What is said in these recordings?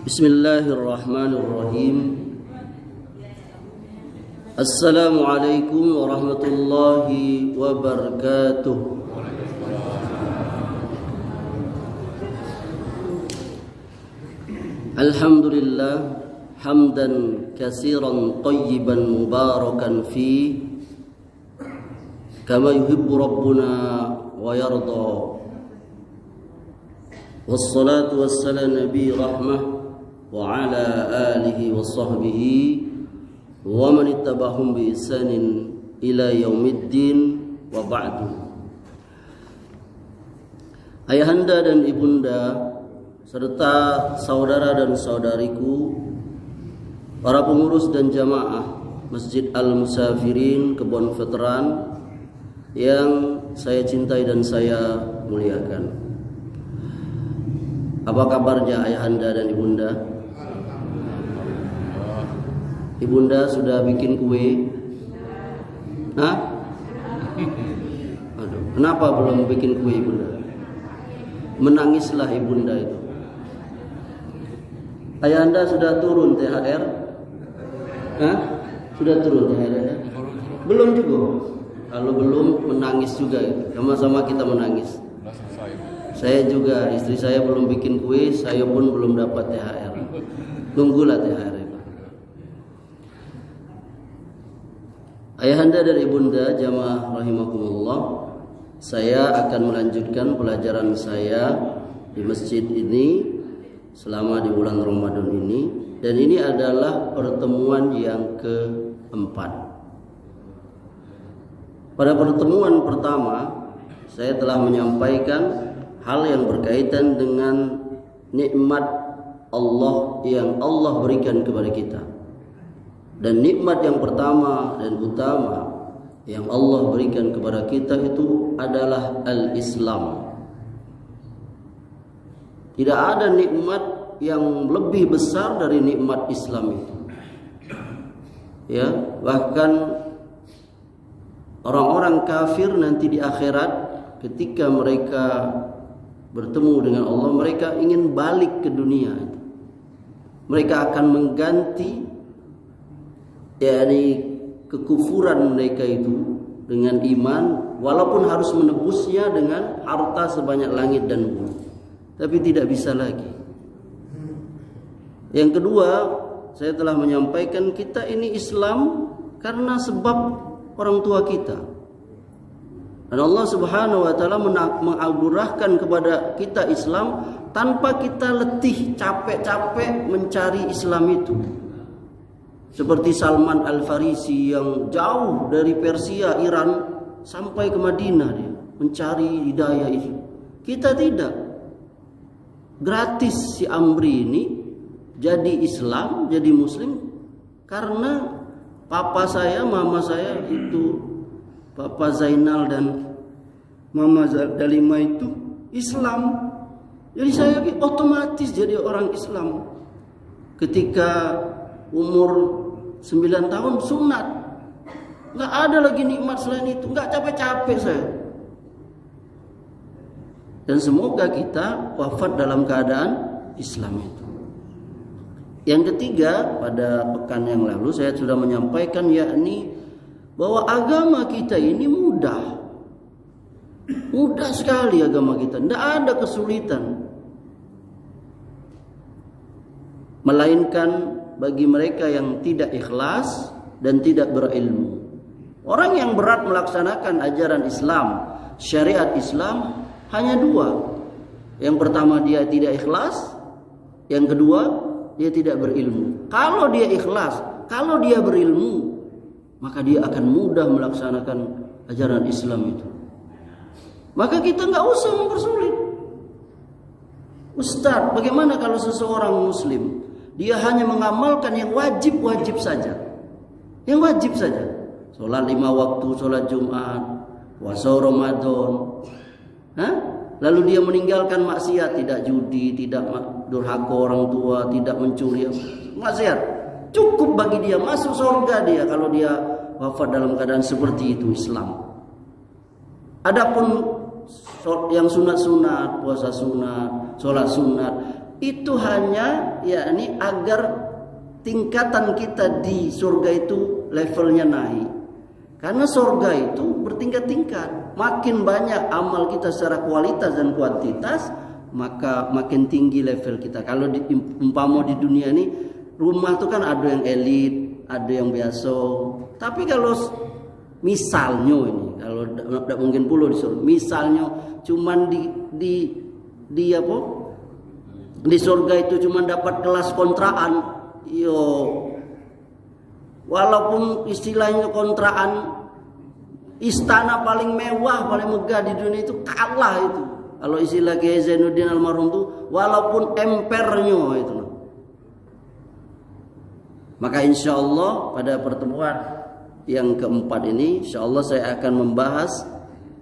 Bismillahirrahmanirrahim. Assalamualaikum warahmatullahi wabarakatuh. Alhamdulillah hamdan katsiran thayyiban mubarakan fi kama yuhibbu rabbuna wa yarda. Wassalatu wassalamu nabi rahmah wa ala alihi wa sahbihi wa man ittaba'ahum bi ihsanin ila yaumiddin wa ba'du. Ayahanda dan ibunda serta saudara dan saudariku, para pengurus dan jamaah Masjid Al-Musafirin Kebon Veteran yang saya cintai dan saya muliakan. Apa kabarnya ayahanda dan ibunda? Ibunda sudah bikin kue? Hah? Aduh, kenapa belum bikin kue ibunda? Menangislah ibunda itu. Ayahanda sudah turun THR? Hah? Sudah turun THR? Belum juga. Kalau belum menangis juga. Sama-sama kita menangis. Saya juga, istri saya belum bikin kue, saya pun belum dapat THR. Tunggulah THR. Ayahanda dan ibunda jamaah rahimakumullah, saya akan melanjutkan pelajaran saya di masjid ini selama di bulan Ramadan ini, dan ini adalah pertemuan yang keempat. Pada pertemuan pertama saya telah menyampaikan hal yang berkaitan dengan nikmat Allah yang Allah berikan kepada kita. Dan nikmat yang pertama dan utama yang Allah berikan kepada kita itu adalah al-Islam. Tidak ada nikmat yang lebih besar dari nikmat Islam itu. Ya, bahkan orang-orang kafir nanti di akhirat ketika mereka bertemu dengan Allah, mereka ingin balik ke dunia. Mereka akan mengganti kekufuran mereka itu dengan iman, walaupun harus menebusnya dengan harta sebanyak langit dan bumi, tapi tidak bisa lagi. Yang kedua, saya telah menyampaikan kita ini Islam karena sebab orang tua kita. Dan Allah Subhanahu wa taala menganugerahkan kepada kita Islam tanpa kita letih, capek-capek mencari Islam itu. Seperti Salman Al-Farisi yang jauh dari Persia, Iran sampai ke Madinah dia mencari hidayah itu. Kita tidak. Gratis si Amri ini jadi Islam, jadi Muslim karena papa saya, mama saya itu, Papa Zainal dan Mama Dalima itu Islam. Jadi saya otomatis jadi orang Islam. Ketika umur 9 tahun sunat. Nggak ada lagi nikmat selain itu. Nggak capek-capek saya. Dan semoga kita wafat dalam keadaan Islam itu. Yang ketiga, pada pekan yang lalu saya sudah menyampaikan, yakni bahwa agama kita ini mudah. Mudah sekali agama kita. Tidak ada kesulitan. Melainkan bagi mereka yang tidak ikhlas dan tidak berilmu. Orang yang berat melaksanakan ajaran Islam, syariat Islam hanya dua. Yang pertama dia tidak ikhlas, yang kedua dia tidak berilmu. Kalau dia ikhlas, kalau dia berilmu, maka dia akan mudah melaksanakan ajaran Islam itu. Maka kita nggak usah mempersulit. Ustaz, bagaimana kalau seseorang Muslim dia hanya mengamalkan yang wajib-wajib saja? Yang wajib saja. Sholat 5 waktu, sholat Jumat, puasa Ramadan. Lalu dia meninggalkan maksiat, tidak judi, tidak durhaka orang tua, tidak mencuri, maksiat. Cukup bagi dia, masuk surga dia kalau dia wafat dalam keadaan seperti itu Islam. Adapun yang sunat-sunat, puasa sunat, sholat sunat, itu hanya yakni agar tingkatan kita di surga itu levelnya naik. Karena surga itu bertingkat-tingkat. Makin banyak amal kita secara kualitas dan kuantitas, maka makin tinggi level kita. Kalau umpama di dunia ini, rumah itu kan ada yang elit, ada yang biasa. Tapi kalau misalnya ini, kalau tidak mungkin pula disuruh, misalnya cuman di apa? Di surga itu cuman dapat kelas kontraan, yo. Walaupun istilahnya kontraan, istana paling mewah, paling megah di dunia itu kalah itu. Kalau istilah Kiai Zainuddin almarhum itu, walaupun empernya itu. Maka insya Allah pada pertemuan yang keempat ini, insya Allah saya akan membahas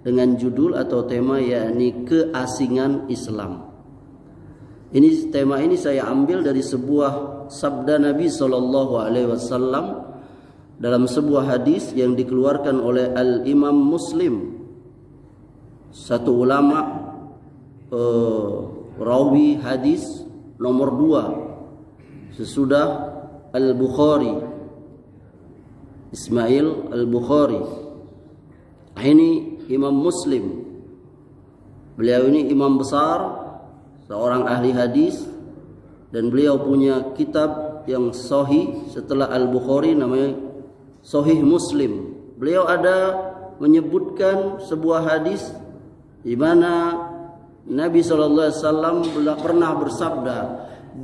dengan judul atau tema yakni keasingan Islam. Ini tema ini saya ambil dari sebuah sabda Nabi SAW dalam sebuah hadis yang dikeluarkan oleh Al-Imam Muslim, satu ulama rawi hadis nomor 2 sesudah Al-Bukhari, Ismail Al-Bukhari. Ini Imam Muslim. Beliau ini imam besar, seorang ahli hadis, dan beliau punya kitab yang sahih setelah Al-Bukhari namanya Sahih Muslim. Beliau ada menyebutkan sebuah hadis di mana Nabi SAW pernah bersabda,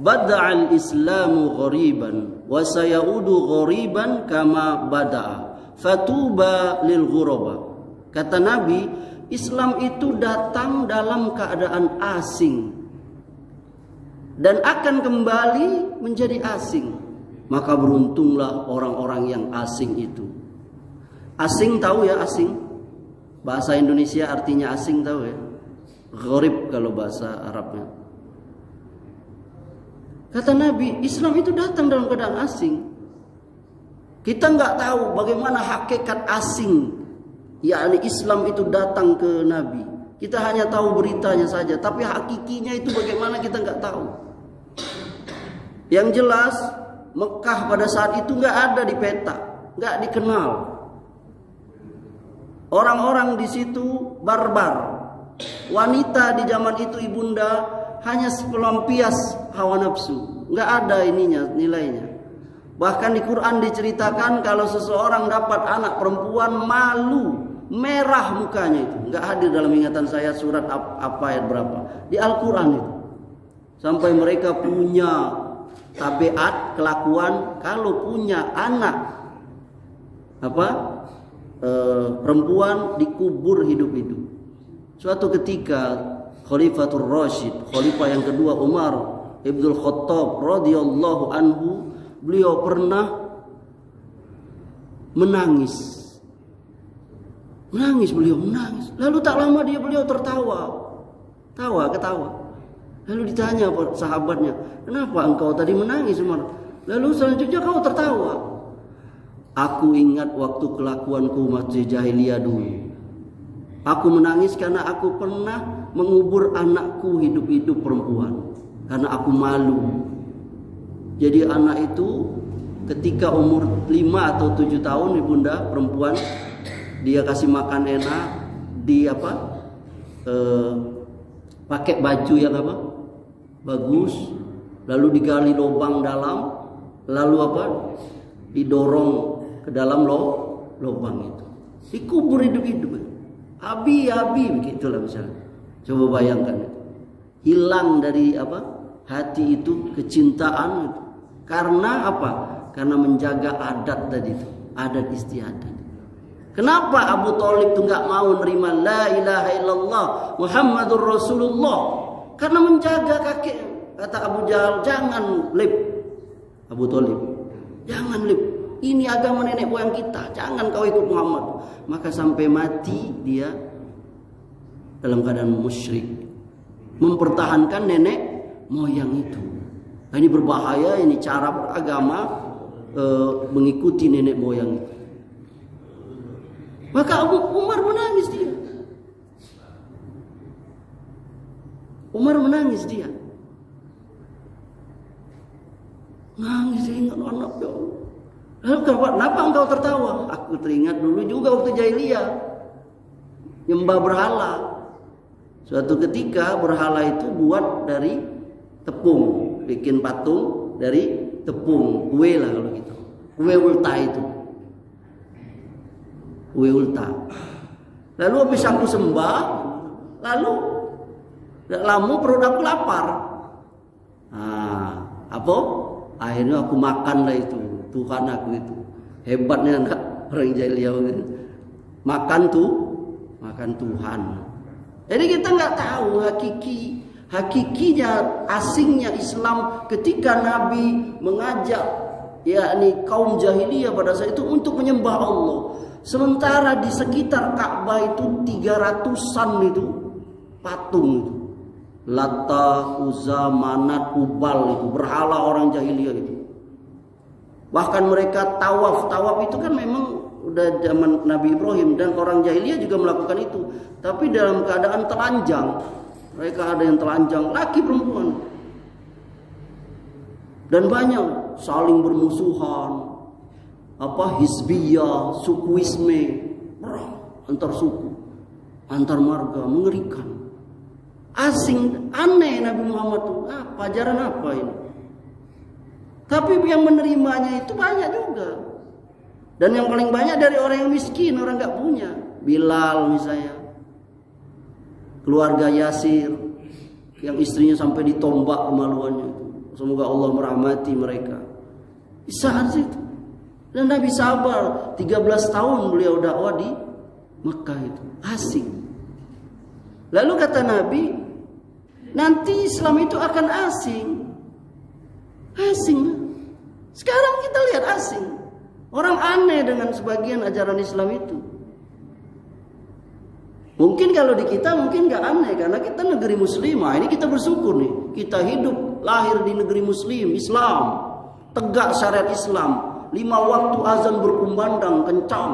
"Bada'al Islamu ghariban wa sayaudu ghariban kama bada'a. Fatuba lil ghuraba." Kata Nabi, Islam itu datang dalam keadaan asing dan akan kembali menjadi asing. Maka beruntunglah orang-orang yang asing itu. Asing tahu ya, asing. Bahasa Indonesia artinya asing tahu ya. Gharib kalau bahasa Arabnya. Kata Nabi, Islam itu datang dalam keadaan asing. Kita nggak tahu bagaimana hakikat asing, yakni Islam itu datang ke Nabi. Kita hanya tahu beritanya saja, tapi hakikinya itu bagaimana kita nggak tahu. Yang jelas Mekah pada saat itu nggak ada di peta, nggak dikenal. Orang-orang di situ barbar. Wanita di zaman itu ibunda hanya pelampias hawa nafsu, nggak ada ininya nilainya. Bahkan di Quran diceritakan kalau seseorang dapat anak perempuan malu, merah mukanya itu. Nggak hadir dalam ingatan saya surat apa ayat berapa di Al-Quran itu. Sampai mereka punya tabiat kelakuan kalau punya anak perempuan dikubur hidup-hidup. Suatu ketika Khalifatul Rasyid, khalifah yang kedua Umar Ibnul Khattab radhiyallahu anhu, beliau pernah menangis. Beliau menangis. Lalu tak lama beliau tertawa. Ketawa. Lalu ditanya sahabatnya, "Kenapa engkau tadi menangis, Umar?" Lalu selanjutnya kau tertawa. "Aku ingat waktu kelakuanku masih jahiliyah dulu. Aku menangis karena aku pernah mengubur anakku hidup-hidup perempuan. Karena aku malu. Jadi anak itu ketika umur 5 atau 7 tahun ibunda perempuan, dia kasih makan enak, pakai baju yang bagus, lalu digali lubang dalam, lalu didorong ke dalam lubang itu, dikubur hidup-hidup, abi begitulah misalnya. Coba bayangkan, hilang dari hati itu kecintaan itu. Karena apa? Karena menjaga adat tadi itu, adat istiadat. Kenapa Abu Thalib itu nggak mau nerima la ilaha illallah Muhammadur Rasulullah? Karena menjaga kakek. Kata Abu Jahal, "Jangan lip, Abu Thalib, jangan lip. Ini agama nenek moyang kita. Jangan kau ikut Muhammad." Maka sampai mati dia dalam keadaan musyrik, mempertahankan nenek moyang itu. Nah, ini berbahaya, ini cara beragama mengikuti nenek moyang itu. Maka Umar menangis dia. Nangis, ingat anak ya Allah. Lalu kenapa engkau tertawa? Aku teringat dulu juga waktu jahiliyah nyembah berhala. Suatu ketika berhala itu buat dari tepung, bikin patung dari tepung, kue lah kalau gitu. Kue ulta itu. Kue ulta. Lalu habis aku sembah, lalu tidak lama perut aku lapar. Apa? Akhirnya aku makan lah itu. Tuhan aku itu. Hebatnya anak orang jahiliyah. Makan Tuhan. Jadi kita nggak tahu hakikinya, asingnya Islam ketika Nabi mengajak yakni kaum jahiliyah pada saat itu untuk menyembah Allah. Sementara di sekitar Ka'bah itu 300-an itu patung itu. Lata, Uzza, Manat, Hubal itu berhala orang jahiliyah itu. Bahkan mereka tawaf itu kan memang udah zaman Nabi Ibrahim dan orang jahiliyah juga melakukan itu. Tapi dalam keadaan telanjang. Mereka ada yang telanjang, laki perempuan. Dan banyak saling bermusuhan. Hizbiyah, sukuisme, antar suku, antar marga, mengerikan. Asing, aneh Nabi Muhammad itu. Ajaran apa ini? Tapi yang menerimanya itu banyak juga. Dan yang paling banyak dari orang yang miskin, orang nggak punya. Bilal misalnya, keluarga Yasir, yang istrinya sampai ditombak kemaluannya. Semoga Allah merahmati mereka. Di saat itu. Dan Nabi sabar 13 tahun beliau dakwah di Mekah itu. Asing. Lalu kata Nabi, nanti Islam itu akan asing. Asing. Sekarang kita lihat asing. Orang aneh dengan sebagian ajaran Islam itu. Mungkin kalau di kita mungkin gak aneh karena kita negeri muslimah. Ini kita bersyukur nih. Kita hidup lahir di negeri muslim, Islam. Tegak syariat Islam. 5 waktu azan berkumandang kencang.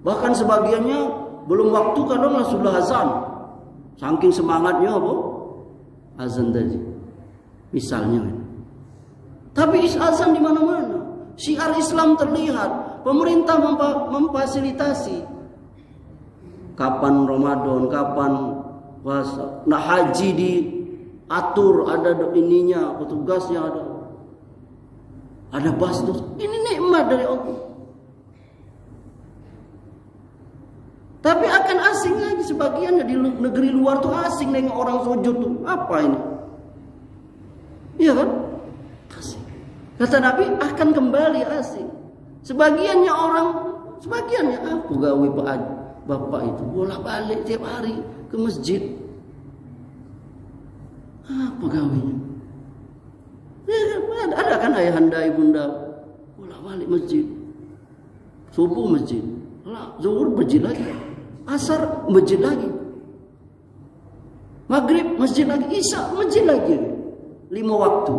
Bahkan sebagiannya belum waktu kadang sudah azan. Saking semangatnya apa? Azan tadi. Misalnya. Tapi azan di mana-mana. Syiar Islam terlihat. Pemerintah memfasilitasi. Kapan Ramadan, kapan puasa. Nah haji diatur, ada ininya, petugasnya ada. Ada bastos. Ini nikmat dari Allah. Tapi akan asing lagi sebagiannya di negeri luar tuh asing dengan orang sujud tuh. Apa ini? Iya kan? Asing. Kata Nabi akan kembali asing. Sebagiannya pegawai bapak itu bolak-balik tiap hari ke masjid. Pegawainya. Ada kan ayahanda ibunda bolak-balik masjid. Subuh masjid, zuhur masjid lagi, asar masjid lagi, maghrib masjid lagi, isya masjid lagi. 5 waktu.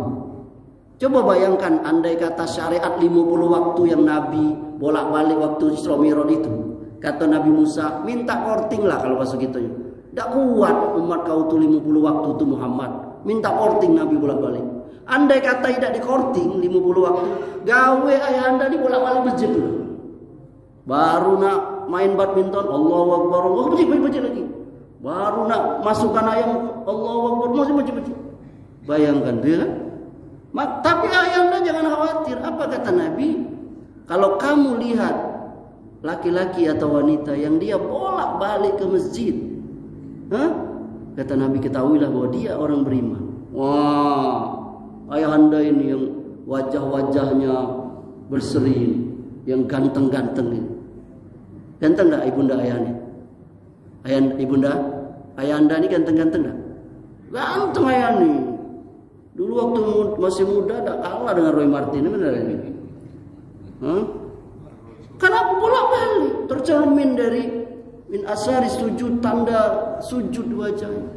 Coba bayangkan andai kata syariat 50 waktu yang Nabi bolak-balik waktu Isra Mi'raj itu. Kata Nabi Musa, minta korting lah kalau masuk gitu. Tidak kuat umat kau tuh 50 waktu tuh Muhammad. Minta korting Nabi bolak-balik. Andai kata tidak di korting 50 waktu, gawe ayah anda di bolak-balik masjid dulu. Baru nak main badminton, Allahu Akbar, Allah masjid lagi. Baru nak masukkan ayam, Allahu Akbar, masjid. Bayangkan dia kan? Tapi ayah anda jangan khawatir. Apa kata Nabi? Kalau kamu lihat laki-laki atau wanita yang dia bolak-balik ke masjid, kata Nabi, ketahuilah bahwa dia orang beriman. Wah, ayah anda ini yang wajah-wajahnya berseri, yang ganteng-ganteng ini. Ganteng tak ibunda ayah ini? Ayah anda ini ganteng-ganteng tak? Ganteng ayah ini. Dulu waktu masih muda tak kalah dengan Roy Martin, benar ini? Kenapa bolak-balik? Tercermin dari min asari sujud, tanda sujud wajahnya.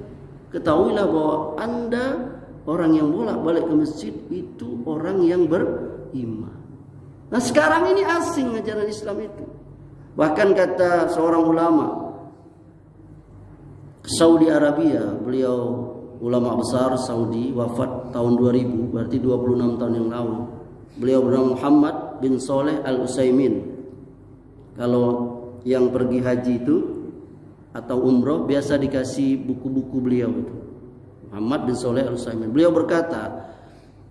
Ketahuilah bahwa anda orang yang bolak-balik ke masjid itu orang yang beriman. Nah sekarang ini asing ajaran Islam itu. Bahkan kata seorang ulama Saudi Arabia, beliau ulama besar Saudi, wafat tahun 2000, berarti 26 tahun yang lalu. Beliau bernama Muhammad bin Shalih Al-Utsaimin. Kalau yang pergi haji itu atau umroh biasa dikasih buku-buku beliau itu. Muhammad bin Shalih Al-Utsaimin. Beliau berkata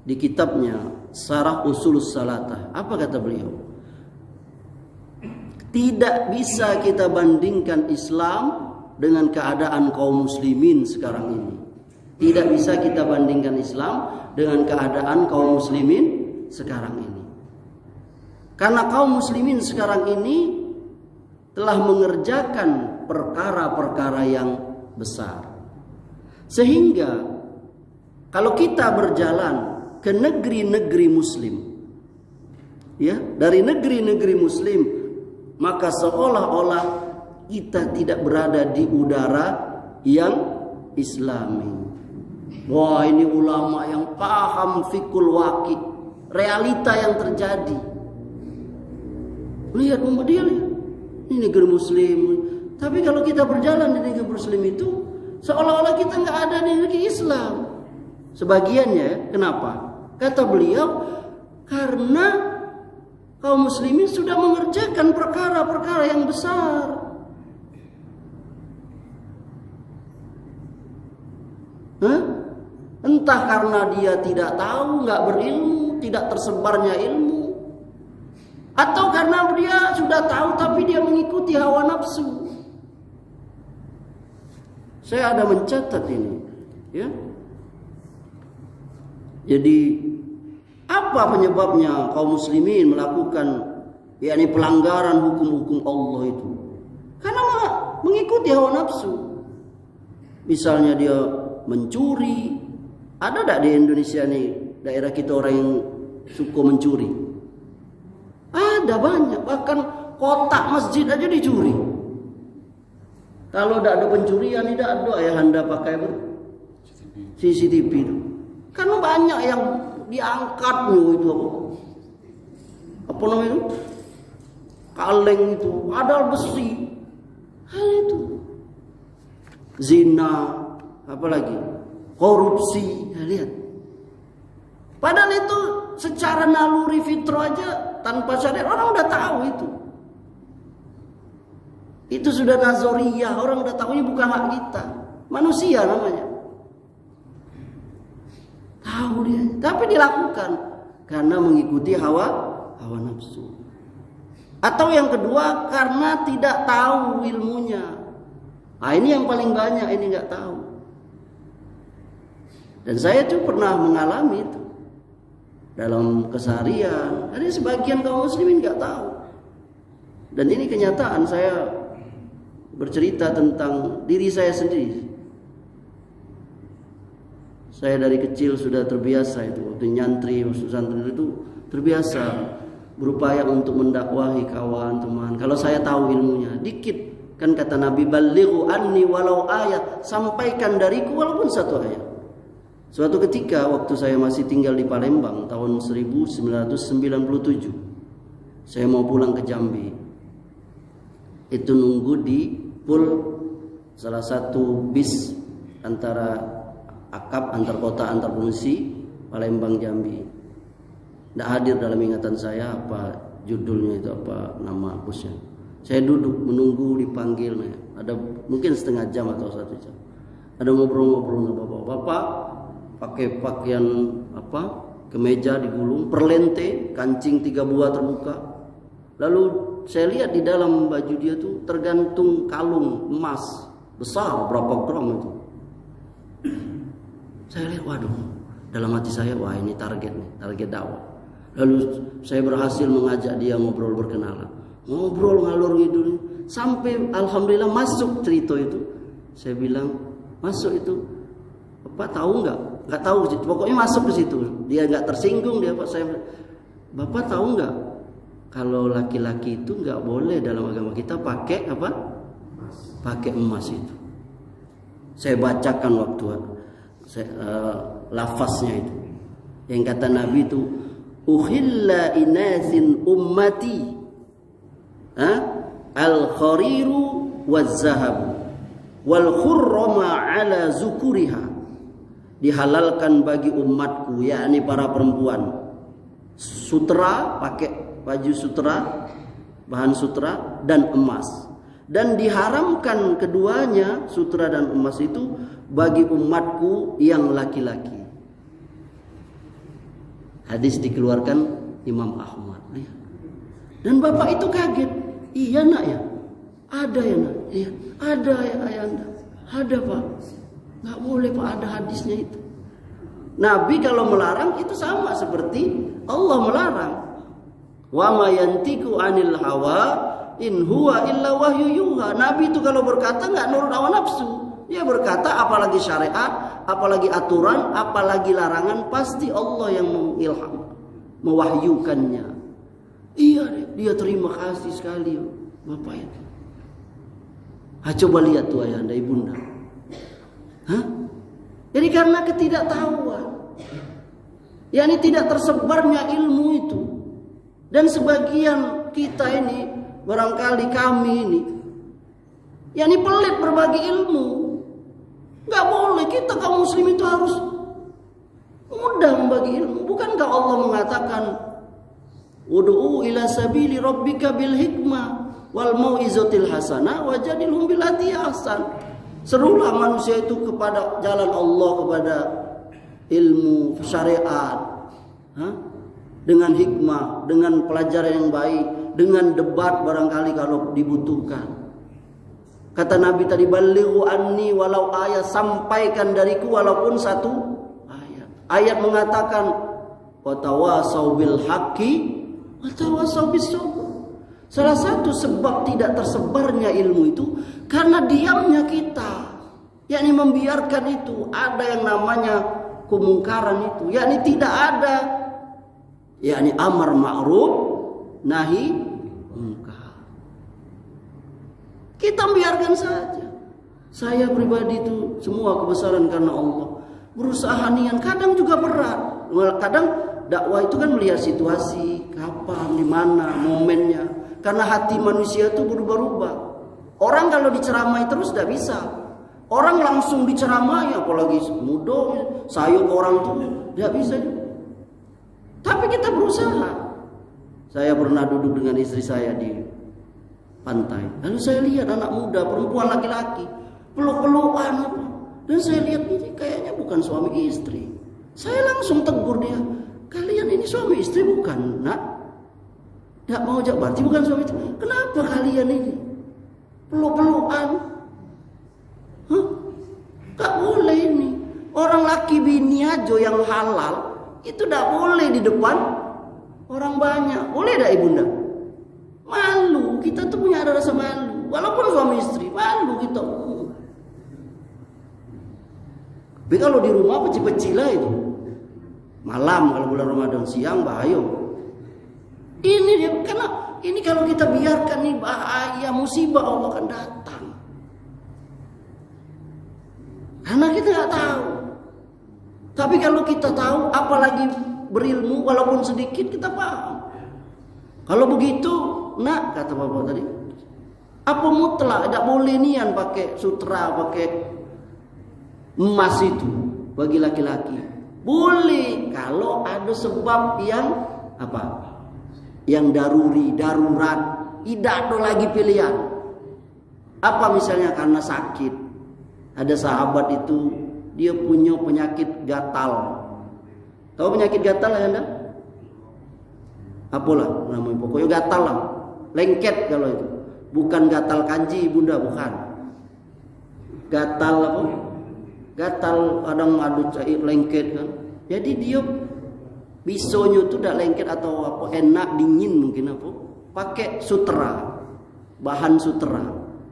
di kitabnya Syarah Ushulus Salatah, apa kata beliau? Tidak bisa kita bandingkan Islam dengan keadaan kaum muslimin sekarang ini. Tidak bisa kita bandingkan Islam dengan keadaan kaum muslimin sekarang ini. Karena kaum muslimin sekarang ini telah mengerjakan perkara-perkara yang besar. Sehingga kalau kita berjalan ke negeri-negeri muslim, ya, dari negeri-negeri muslim, maka seolah-olah kita tidak berada di udara yang islami. Wah, ini ulama yang paham fikul waqi, realita yang terjadi. Lihat dia, ini negeri muslim. Tapi kalau kita berjalan di negeri muslim itu, seolah-olah kita nggak ada di negeri Islam. Sebagiannya, kenapa? Kata beliau, karena kaum muslimin sudah mengerjakan perkara-perkara yang besar. Entah karena dia tidak tahu, nggak berilmu, tidak tersebarnya ilmu, atau karena dia sudah tahu tapi dia mengikuti hawa nafsu. Saya ada mencatat ini, ya. Jadi apa penyebabnya kaum muslimin melakukan yakni pelanggaran hukum-hukum Allah itu? Karena mengikuti hawa nafsu. Misalnya dia mencuri. Ada tak di Indonesia nih daerah kita orang yang suka mencuri? Ada banyak, bahkan kotak masjid aja dicuri. Kalau tidak ada pencurian, tidak ada ayahanda pakai CCTV itu. Karena banyak yang diangkat itu apa namanya itu? Kaleng itu, ada besi. Itu. Zina, apalagi? Korupsi, ya, lihat. Padahal itu secara naluri fitrah aja tanpa sadar orang udah tahu itu. Itu sudah nazariyah, orang udah tahu ini bukan hak kita. Manusia namanya. Tahu dia, tapi dilakukan karena mengikuti hawa nafsu. Atau yang kedua karena tidak tahu ilmunya. Nah, ini yang paling banyak ini nggak tahu. Dan saya tuh pernah mengalami itu dalam keseharian. Ada sebagian kaum muslimin nggak tahu. Dan ini kenyataan, saya bercerita tentang diri saya sendiri. Saya dari kecil sudah terbiasa itu, waktu nyantri, waktu santri itu terbiasa berupaya untuk mendakwahi kawan, teman. Kalau saya tahu ilmunya, dikit. Kan kata Nabi, balighu anni walau ayat, sampaikan dariku walaupun satu ayat. Suatu ketika waktu saya masih tinggal di Palembang tahun 1997, saya mau pulang ke Jambi. Itu nunggu di pul salah satu bis antara akap, antar kota, antar provinsi Palembang Jambi. Tidak hadir dalam ingatan saya apa judulnya itu, apa nama busnya. Saya duduk menunggu dipanggil, ada mungkin setengah jam atau 1 jam. Ada ngobrol-ngobrol sama bapak-bapak. Pakai pakaian kemeja digulung, perlente, kancing 3 buah terbuka. Lalu saya lihat di dalam baju dia tuh tergantung kalung emas besar berapa gram itu. Saya lihat, waduh, dalam hati saya, wah ini target dakwah. Lalu saya berhasil mengajak dia ngobrol, berkenalan, ngobrol ngalur ngidul sampai alhamdulillah masuk cerita itu. Saya bilang, masuk itu apa tahu nggak? Nggak tahu, pokoknya masuk ke situ. Dia nggak tersinggung, dia Bapak tahu nggak kalau laki-laki itu nggak boleh dalam agama kita pakai apa? Pakai emas itu. Saya bacakan waktu lafaznya itu. Yang kata Nabi itu, uhilla inasin ummati al-khariru waz-zahabu wal khurrama ala zukuriha dihalalkan bagi umatku, yakni para perempuan, sutra, pakai baju sutra, bahan sutra, dan emas. Dan diharamkan keduanya, sutra dan emas itu, bagi umatku yang laki-laki. Hadis dikeluarkan Imam Ahmad. Dan bapak itu kaget. Iya nak ya? Ada ya nak? Iya. Ada ya ayanda? Ada pak. Nggak boleh pak, ada hadisnya itu. Nabi kalau melarang itu sama seperti Allah melarang. Wa ma yantiqu 'anil hawa in huwa illa wahyu yuha. Nabi itu kalau berkata nggak nurut hawa nafsu. Dia berkata apalagi syariat, apalagi aturan, apalagi larangan, pasti Allah yang mengilham, mewahyukannya. Iya, dia terima kasih sekali bapak itu. Coba lihat tuh ayahanda ibunda. Jadi karena ketidaktahuan, yakni tidak tersebarnya ilmu itu, dan sebagian kita ini, barangkali kami ini, yakni pelit berbagi ilmu. Gak boleh, kita kaum muslim itu harus mudah membagi ilmu. Bukankah Allah mengatakan ud'u ila sabili rabbika bil hikmah wal mau'izatil hasanah wajadilhum billati ahsan. Serulah manusia itu kepada jalan Allah, kepada ilmu syariat, dengan hikmah, dengan pelajaran yang baik, dengan debat barangkali kalau dibutuhkan. Kata Nabi tadi, balighu anni walau ayat, sampaikan dariku walaupun satu ayat. Ayat mengatakan watawasau bil haqqi watawasau bis sabr. Salah satu sebab tidak tersebarnya ilmu itu karena diamnya kita, yakni membiarkan itu. Ada yang namanya kemungkaran itu, yakni tidak ada, yakni amar ma'ruf nahi munkar. Kita biarkan saja. Saya pribadi itu semua kebesaran karena Allah. Berusaha niat, kadang juga berat. Kadang dakwah itu kan melihat situasi, kapan, di mana, momennya. Karena hati manusia itu berubah-ubah. Orang kalau diceramai terus tidak bisa. Orang langsung diceramai, apalagi muda, sayur orang itu tidak bisa. Tapi kita berusaha. Saya pernah duduk dengan istri saya di pantai. Lalu saya lihat anak muda, perempuan, laki-laki, peluk-pelukan apa. Dan saya lihat ini kayaknya bukan suami istri. Saya langsung tegur dia, kalian ini suami istri bukan, nak? Tidak mau jawab, berarti bukan suami istri. Kenapa kalian ini peluk-pelukan? Gak boleh ini. Orang laki bini aja yang halal itu tidak boleh di depan orang banyak. Boleh tidak ibunda? Malu, kita tuh punya ada rasa malu. Walaupun suami istri, malu kita. Tapi kalau di rumah pecil-pecil lah itu. Malam kalau bulan Ramadan, siang bahaya. Ini dia, karena ini kalau kita biarkan nih bahaya, musibah Allah akan datang. Karena kita nggak tahu. Tapi kalau kita tahu, apalagi berilmu, walaupun sedikit kita paham. Kalau begitu, nak kata bapak tadi, apa mutlak tidak boleh nian pakai sutra, pakai emas itu bagi laki-laki. Boleh kalau ada sebab yang apa? Yang darurat, tidak ada lagi pilihan. Apa misalnya karena sakit. Ada sahabat itu dia punya penyakit gatal. Tahu penyakit gatal ya Anda? Apalah namanya, pokoknya gatal lah. Lengket kalau itu. Bukan gatal kanji bunda, bukan. Gatal apa? Gatal kadang ada cair lengket kan. Jadi dia bisonya itu tidak lengket atau apa, enak dingin mungkin apa, pakai sutra, bahan sutra,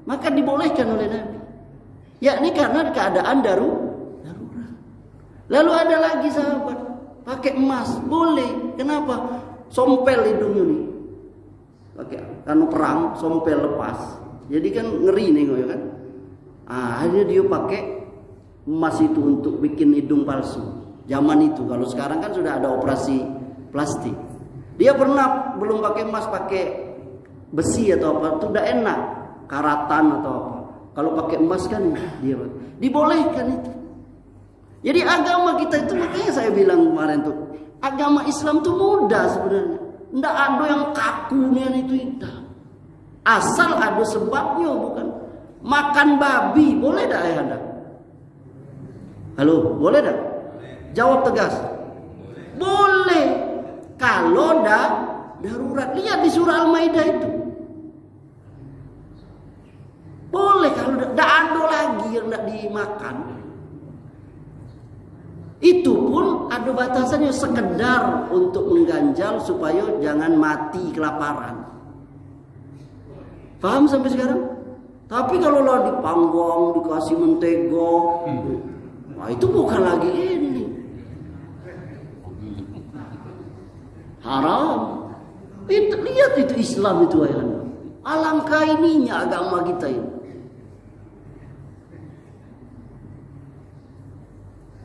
maka dibolehkan oleh Nabi, yakni karena keadaan darurat. Lalu ada lagi sahabat pakai emas, boleh. Kenapa? Sompel hidungnya nih, pakai karena perang sompel lepas, jadi kan ngeri nih kan. Akhirnya dia pakai emas itu untuk bikin hidung palsu. Zaman itu, kalau sekarang kan sudah ada operasi plastik. Dia pernah belum pakai emas, pakai besi atau apa, itu udah enak, karatan atau apa. Kalau pakai emas kan dia dibolehkan itu. Jadi agama kita itu, makanya saya bilang kemarin tuh, agama Islam tuh mudah sebenarnya. Nggak ada yang kakunya itu tidak. Asal ada sebabnya, bukan. Makan babi boleh tak ayah anda? Halo, boleh tak? Jawab tegas. Boleh. Kalau darurat. Lihat di surah Al-Maidah itu. Boleh kalau tidak ada lagi yang tidak dimakan. Itu pun ada batasannya, sekedar untuk mengganjal supaya jangan mati kelaparan. Paham sampai sekarang? Tapi kalau lah dipanggang, dikasih mentega, nah itu bukan lagi ini. Haram. Itu, lihat itu Islam itu ayah. Alangkah ininya agama kita ini.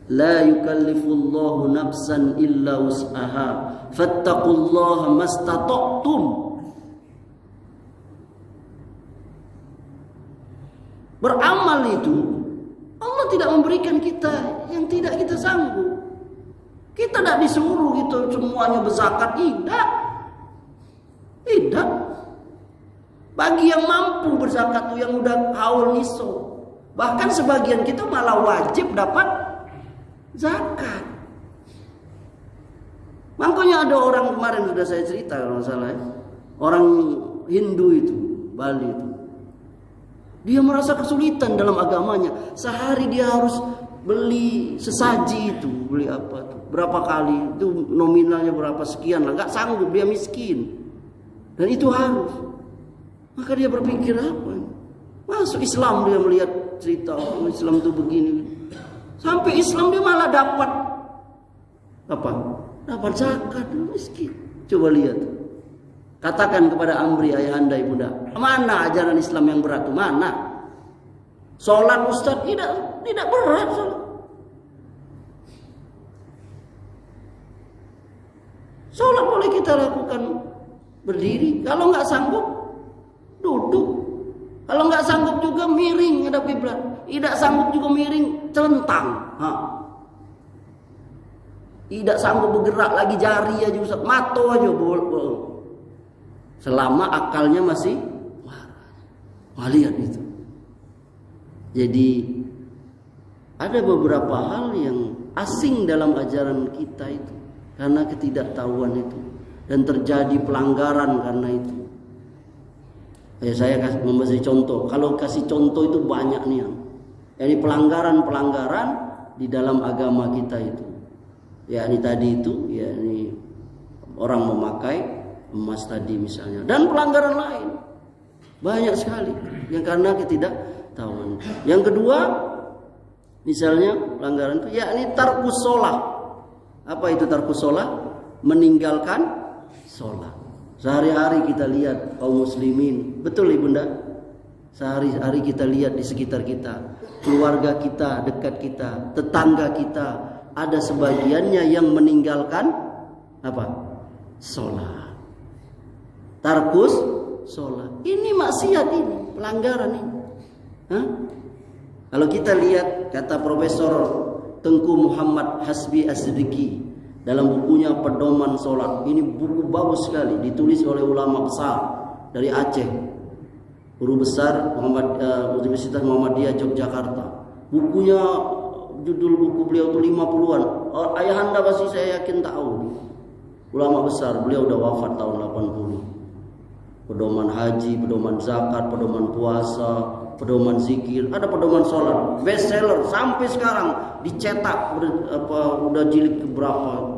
La yukallifullahu nafsan illa wus'aha fattaqullaha mastata'tum. Beramal itu Allah tidak memberikan kita yang tidak kita sanggup. Kita tidak disuruh gitu semuanya berzakat, tidak. Tidak. Bagi yang mampu berzakat tuh, yang udah haul nisab. Bahkan sebagian kita malah wajib dapat zakat. Makanya ada orang kemarin sudah saya cerita kalau nggak salah ya, orang Hindu itu, Bali itu, dia merasa kesulitan dalam agamanya. Sehari dia harus beli sesaji itu, beli apa tuh, berapa kali itu nominalnya berapa sekian lah, nggak sanggup, dia miskin dan itu harus. Maka dia berpikir apa? Masuk Islam, dia melihat cerita Islam itu begini. Sampai Islam dia malah dapat apa? Dapat zakat, miskin. Coba lihat. Katakan kepada Amri, ayah anda, ibunda, mana ajaran Islam yang berat? Mana? Sholat Ustaz tidak berat. Sholat boleh kita lakukan berdiri. Kalau nggak sanggup, duduk. Kalau nggak sanggup juga miring ada kiblat. Tidak sanggup juga miring, celentang. Tidak sanggup bergerak lagi jari aja Ustaz, mata aja boleh. Selama akalnya masih waras. Lihat itu. Jadi ada beberapa hal yang asing dalam ajaran kita itu karena ketidaktahuan itu, dan terjadi pelanggaran karena itu. Saya memberi contoh. Kalau kasih contoh itu banyak nih. Ini pelanggaran-pelanggaran di dalam agama kita itu. Ya ini tadi itu, ya ini orang memakai emas tadi misalnya, dan pelanggaran lain banyak sekali yang karena ketidaktahuan. Yang kedua, misalnya pelanggaran itu yakni tarkus shalah. Apa itu tarkus shalah? Meninggalkan sholat. Sehari-hari kita lihat kaum muslimin, betul ibunda? Sehari-hari kita lihat di sekitar kita, keluarga kita, dekat kita, tetangga kita, ada sebagiannya yang meninggalkan apa? Sholat. Tarkus sholat. Ini maksiat, ini pelanggaran ini. Kalau kita lihat kata Profesor Tengku Muhammad Hasbi Az-Siddiqi dalam bukunya Pedoman Sholat. Ini buku bagus sekali, ditulis oleh ulama besar dari Aceh, guru besar Universitas Muhammadiyah Yogyakarta. Bukunya, judul buku beliau itu 50-an. Ayah anda pasti saya yakin tahu. Ulama besar, beliau udah wafat tahun 80. Pedoman haji, pedoman zakat, pedoman puasa, pedoman zikir, ada pedoman sholat, best seller sampai sekarang, dicetak udah jilid keberapa.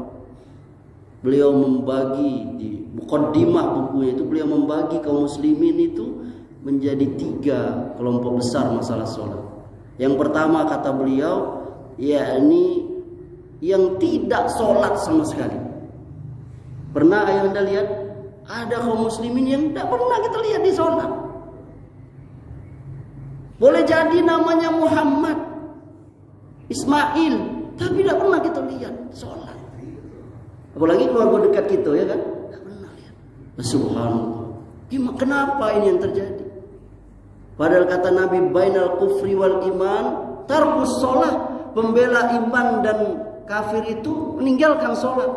Beliau membagi di muqaddimah bukunya itu, beliau membagi kaum muslimin itu menjadi 3 kelompok besar masalah sholat. Yang pertama kata beliau, yakni yang tidak sholat sama sekali. Pernah ayah anda lihat ada kaum muslimin yang tidak pernah kita lihat di sholat? Boleh jadi namanya Muhammad, Ismail, tapi tidak pernah kita lihat sholat. Apalagi keluarga dekat kita, ya kan? Tidak pernah lihat. Subhanallah. Kenapa ini yang terjadi? Padahal kata Nabi, bainal kufri wal iman tarkus sholat. pembela iman dan kafir itu meninggalkan sholat.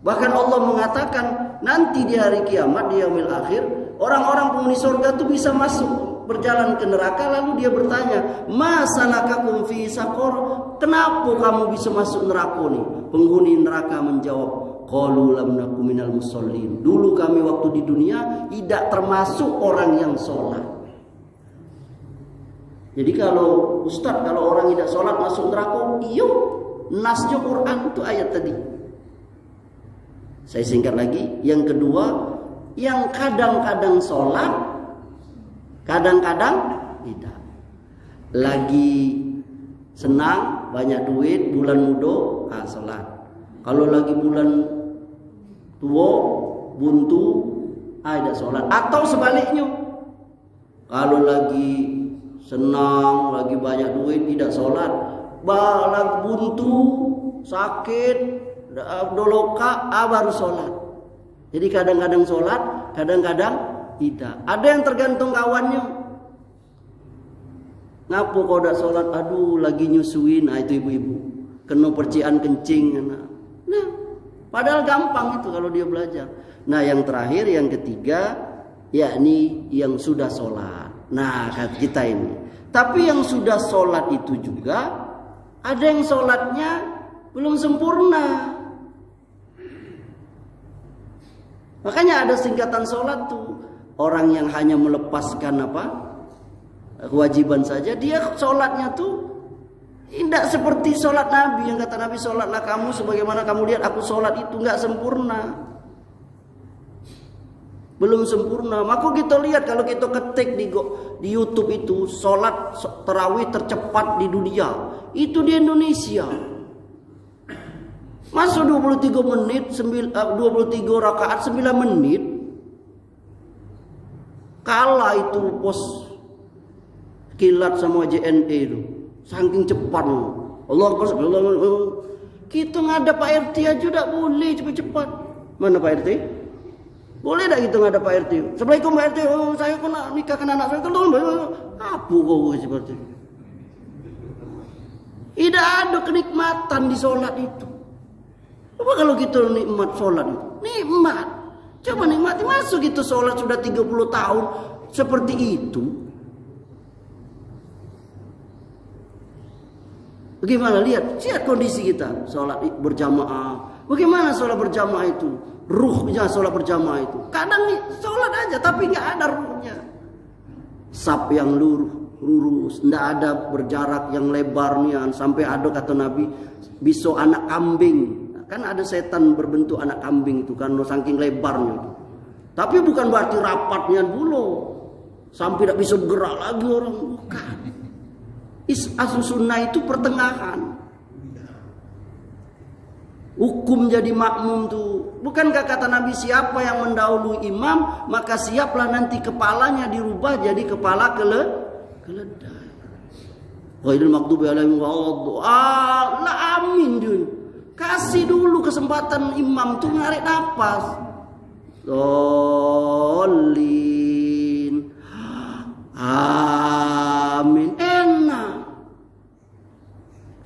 Bahkan Allah mengatakan nanti di hari kiamat, di yaumil akhir, orang-orang penghuni surga itu bisa masuk berjalan ke neraka, lalu dia bertanya, "Ma salakakum fi saqar?" Kenapa kamu bisa masuk neraka nih? Penghuni neraka menjawab, "Qalu lam naku minal musallin." Dulu kami waktu di dunia tidak termasuk orang yang sholat. Jadi kalau Ustaz, kalau orang tidak sholat masuk neraka, iyo, nasnya Quran itu ayat tadi. Saya singkat lagi. Yang kedua, yang kadang-kadang sholat, kadang-kadang tidak. Lagi senang, banyak duit, bulan muda, sholat. Kalau lagi bulan tua, buntu, tidak sholat. Atau sebaliknya, kalau lagi senang, lagi banyak duit, tidak sholat. Lagi buntu, sakit, doloka, baru sholat. Jadi kadang-kadang sholat, kadang-kadang tidak. Ada yang tergantung kawannya. Ngapa kau tidak sholat? Aduh, lagi nyusuin. Itu ibu-ibu kena percikan kencing. Nah, padahal gampang itu kalau dia belajar. Nah, yang terakhir, yang ketiga, yakni yang sudah sholat. Nah, kita ini. Tapi yang sudah sholat itu juga ada yang sholatnya belum sempurna. Makanya ada singkatan sholat tuh. Orang yang hanya melepaskan kewajiban saja, dia sholatnya tuh tidak seperti sholat Nabi. Yang kata Nabi, sholatlah kamu sebagaimana kamu lihat aku sholat. Itu nggak sempurna, belum sempurna. Maka kita lihat kalau kita ketik di YouTube itu sholat tarawih tercepat di dunia, itu di Indonesia. Masuk 23 menit, 23 rakaat 9 menit. Kalah itu pos kilat sama JNE itu. Saking cepat. Allah kita ngadap Pak RT aja tidak boleh cepat-cepat. Mana Pak RT? Boleh tak kita ngadap Pak RT? Assalamualaikum Pak RT. Saya kena nikahkan anak saya. Apa kau seperti itu? Tidak ada kenikmatan di sholat itu. Apa kalau kita nikmat sholat itu? Nikmat. Coba nikmati. Masuk gitu sholat sudah 30 tahun seperti itu. Bagaimana? Lihat kondisi kita. Sholat berjamaah. Bagaimana sholat berjamaah itu? Ruhnya sholat berjamaah itu. Kadang sholat aja tapi nggak ada ruhnya. Saf yang lurus. Nggak ada berjarak yang lebar nian. Sampai ada kata Nabi, bisa anak kambing. Kan ada setan berbentuk anak kambing itu kan, saking lebarnya itu. Tapi bukan berarti rapatnya dulu sampai tidak bisa bergerak lagi orang, bukan. Asal sunnah itu pertengahan. Hukum jadi makmum tuh. Bukankah kata Nabi, siapa yang mendahului imam maka siaplah nanti kepalanya dirubah jadi kepala keledai. Ghairil maghdubi alaihim waladdallin. Amin dulu. Kasih dulu kesempatan imam tuh narik nafas. Dolin. Amin. Enak.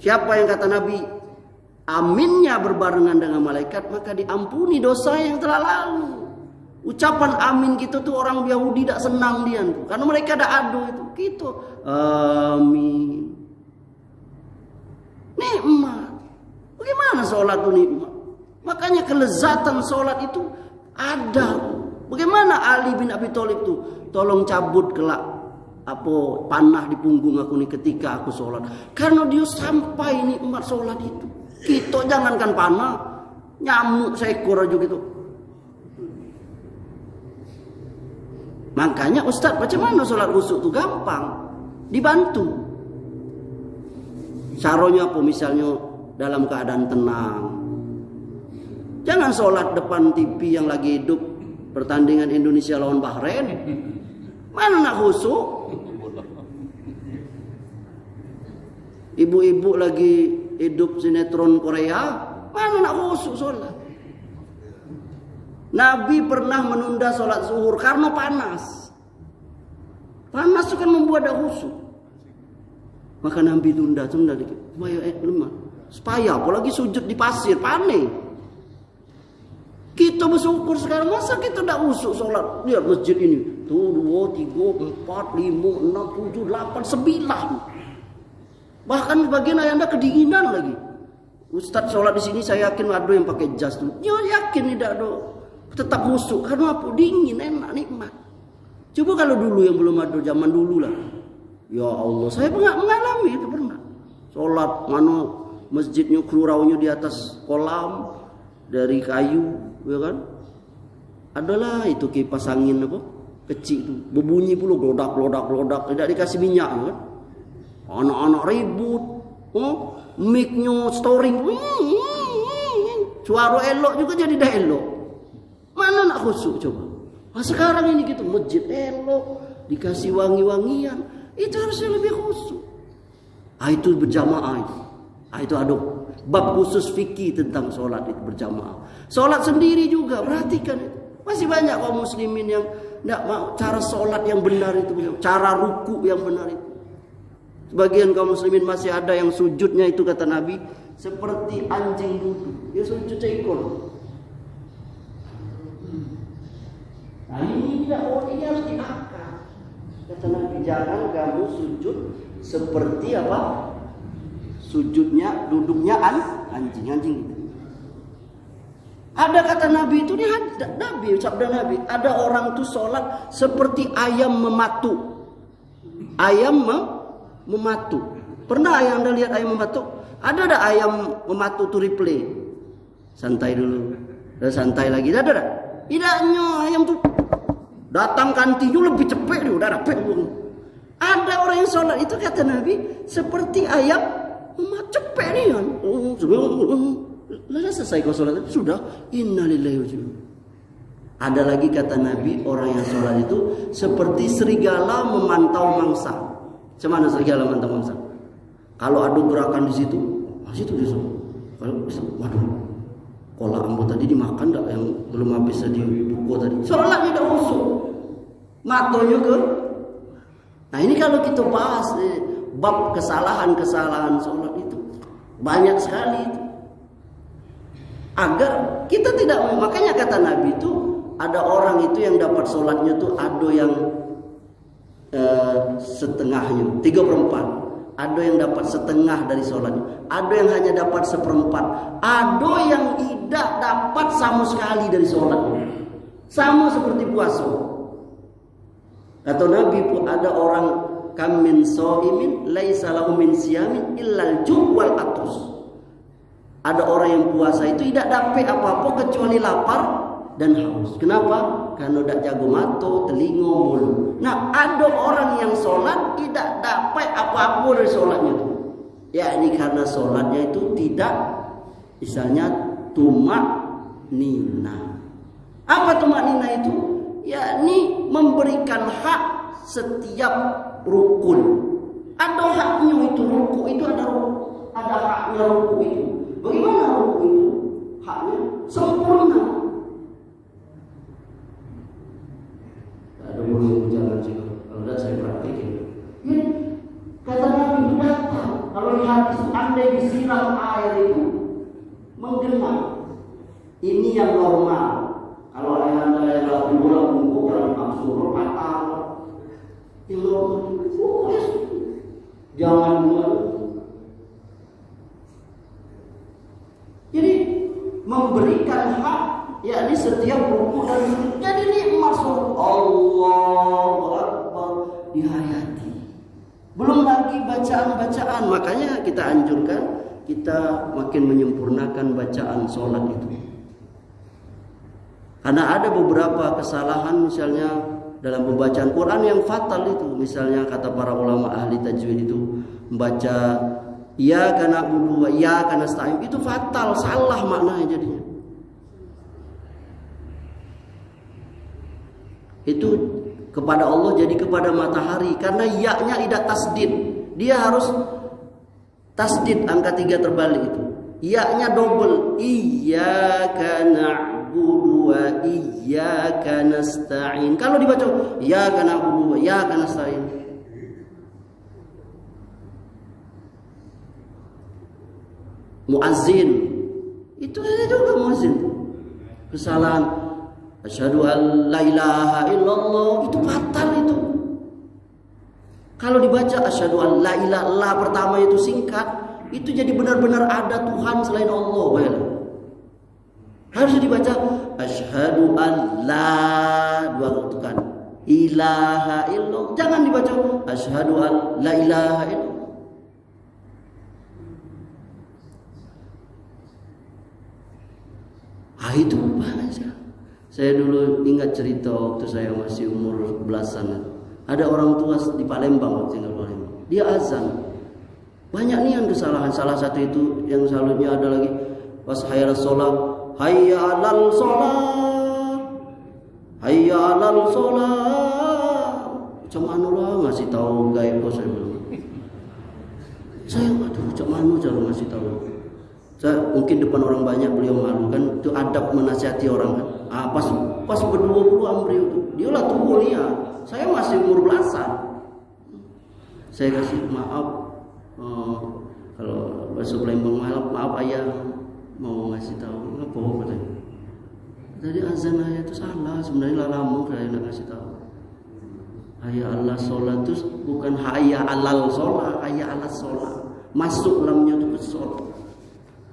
Siapa yang kata Nabi, aminnya berbarengan dengan malaikat, maka diampuni dosa yang telah lalu. Ucapan amin gitu tuh orang Yahudi tidak senang dia tuh. Karena mereka ada adu itu. Gitu. Amin. Nikmat. Bagaimana sholat itu nikmat? Makanya kelezatan sholat itu ada. Bagaimana Ali bin Abi Thalib itu, tolong cabut kelak panah di punggung aku nih ketika aku sholat. Karena dia sampai nikmat sholat itu. Kita jangankan panah, nyamuk seekor aja gitu. Makanya Ustaz, bagaimana sholat khusyuk itu gampang, dibantu. Caranya apa? Misalnya dalam keadaan tenang. Jangan sholat depan TV yang lagi hidup pertandingan Indonesia lawan Bahrain. Mana nak khusyuk? Ibu-ibu lagi hidup sinetron Korea. Mana nak khusyuk sholat? Nabi pernah menunda sholat zuhur karena panas. Panas itu kan membuat dah khusyuk. Maka Nabi tunda dikit. Supaya lemah. Supaya apalagi sujud di pasir, panik. Kita bersyukur sekarang, masa kita tidak usuk sholat? Lihat masjid ini. Tuh 2, 3, 4, 5, 6, 7, 8, 9. Bahkan bagian Anda kedinginan lagi. Ustaz sholat di sini saya yakin ada yang pakai jas tuh. Ya yakin tidak ada. Tetap khusyuk karena apa? Dingin, enak, nikmat. Coba kalau dulu yang belum ada, zaman dulu lah. Ya Allah, saya mengalami itu pernah. Sholat mana masjidnya kuraunya di atas kolam dari kayu, ya kan? Adalah itu kipas angin apa? Kecil itu, berbunyi pula glodak, tidak dikasih minyak, ya kan? Anak-anak ribut, mic-nya storing, suara elok juga jadi dah elok. Mana nak khusyuk coba? Nah, sekarang ini gitu masjid elok, dikasih wangi-wangian, itu harusnya lebih khusyuk. Itu berjamaah itu. Itu ada bab khusus fikih tentang sholat itu berjamaah. Sholat sendiri juga, perhatikan itu. Masih banyak kaum muslimin yang tidak mau cara sholat yang benar itu, cara ruku yang benar itu. Sebagian kaum muslimin masih ada yang sujudnya itu kata Nabi seperti anjing duduk. Dia sujud ekor. Nah ini tidak, ini harus diangkat. Kata Nabi, jangan kamu sujud seperti apa? Sujudnya, duduknya anjing gitu. Ada kata Nabi itu, Nabi, sabda Nabi, ada orang itu sholat seperti ayam mematu. Ayam mematu. Pernah yang Anda lihat ayam mematu? Ada ayam mematu to replay. Santai dulu. Santai lagi. Ada. Tidaknya ayam tuh datang kantinya lebih cepat dia udah dapat. Ada orang yang sholat itu kata Nabi seperti ayam cepat nih kan. Lalu selesai kau sholat itu sudah innalillahi wa inna ilaihi raji'un. Ada lagi kata Nabi orang yang sholat itu seperti serigala memantau mangsa. Cemana serigala memantau mangsa? Kalau ada gerakan di situ dia sholat. Kalau waduh, kola ambo tadi dimakan tak yang belum habis tadi buku tadi. Sholatnya tidak khusyuk. Matonya ke. Nah ini kalau kita bahas bab kesalahan sholat itu banyak sekali itu. Agar kita tidak, makanya kata Nabi itu ada orang itu yang dapat sholatnya itu ada yang setengahnya 3/4. Ada yang dapat setengah dari sholatnya, ada yang hanya dapat 1/4, ada yang tidak dapat sama sekali dari sholatnya, sama seperti puasa. Kata Nabi pun ada orang kam min shaimin laisa lahu min siyamin illal ju' wal atus. Ada orang yang puasa itu tidak dapat apa-apa kecuali lapar dan haus. Kenapa? Karena tidak jago mata, telinga, mulut. Nah, ada orang yang sholat tidak dapat apa-apa dari sholatnya itu. Ya, ini karena sholatnya itu tidak, misalnya tumak nina. Apa tumak nina itu? Yakni memberikan hak setiap rukun. Ada haknya itu, ruku itu ada haknya ruku itu. Bagaimana ruku itu? Haknya sempurna. Ada yang jalan juga. Kalau tidak saya praktikin. Ya, kata Nabi itu datang. Kalau di hadis andai disiram air itu menggenang. Ini yang normal. Kalau anda yang lagi bola bungku dalam kapsul patah. Yang normal. Jangan buat. Jadi memberikan hak, yakni setiap ruku dan sujud. Jadi nikmat surga. Allahu Akbar dihayati. Belum lagi bacaan-bacaan. Makanya kita anjurkan kita makin menyempurnakan bacaan sholat itu. Karena ada beberapa kesalahan misalnya dalam pembacaan Quran yang fatal itu. Misalnya kata para ulama ahli tajwid itu membaca iyyaka na'budu wa iyyaka nasta'in itu fatal, salah maknanya jadinya. Itu kepada Allah jadi kepada matahari karena ya-nya tidak tasdid. Dia harus tasdid angka 3 terbalik itu. Ya-nya double. Iyyaka na'budu wa iyyaka nasta'in. Kalau dibaca iyyaka na'budu wa iyyaka nasta'in muazzin. Itu juga muazzin. Kesalahan asyhadu an la ilaha illallah itu batal itu. Kalau dibaca asyhadu an la ilaha illallah pertama itu singkat, itu jadi benar-benar ada Tuhan selain Allah. Harus dibaca asyhadu an la dua ketukan ilaha illallah. Jangan dibaca asyhadu an la ilaha illallah. Itu bahasa. Saya dulu ingat cerita waktu saya masih umur belasan. Ada orang tua di Palembang waktu tinggal di Palembang. Dia azan. Banyak nih yang kesalahan. Salah satu itu yang selalunya ada lagi pas hayya sholat, hayya 'alal sholat, hayya 'alal sholat. Macam mana lah ngasih tahu gaib bos saya bilang. Saya aduh macam mana cara ngasih tahu. Saya mungkin depan orang banyak beliau malu kan, itu adab menasihati orang kan. Pas berdua beliau itu, dialah tuh mulia. Saya masih umur belasan. Saya kasih maaf, kalau bahasa Palembang maaf ayah mau ngasih tahu apa katanya. Tadi azan ayah itu salah, sebenarnya lama saya nak kasih tahu. Hayya Allah sholat itu bukan hayya alal sholat, hayya alas sholat. Masuk lamnya itu ke sholat.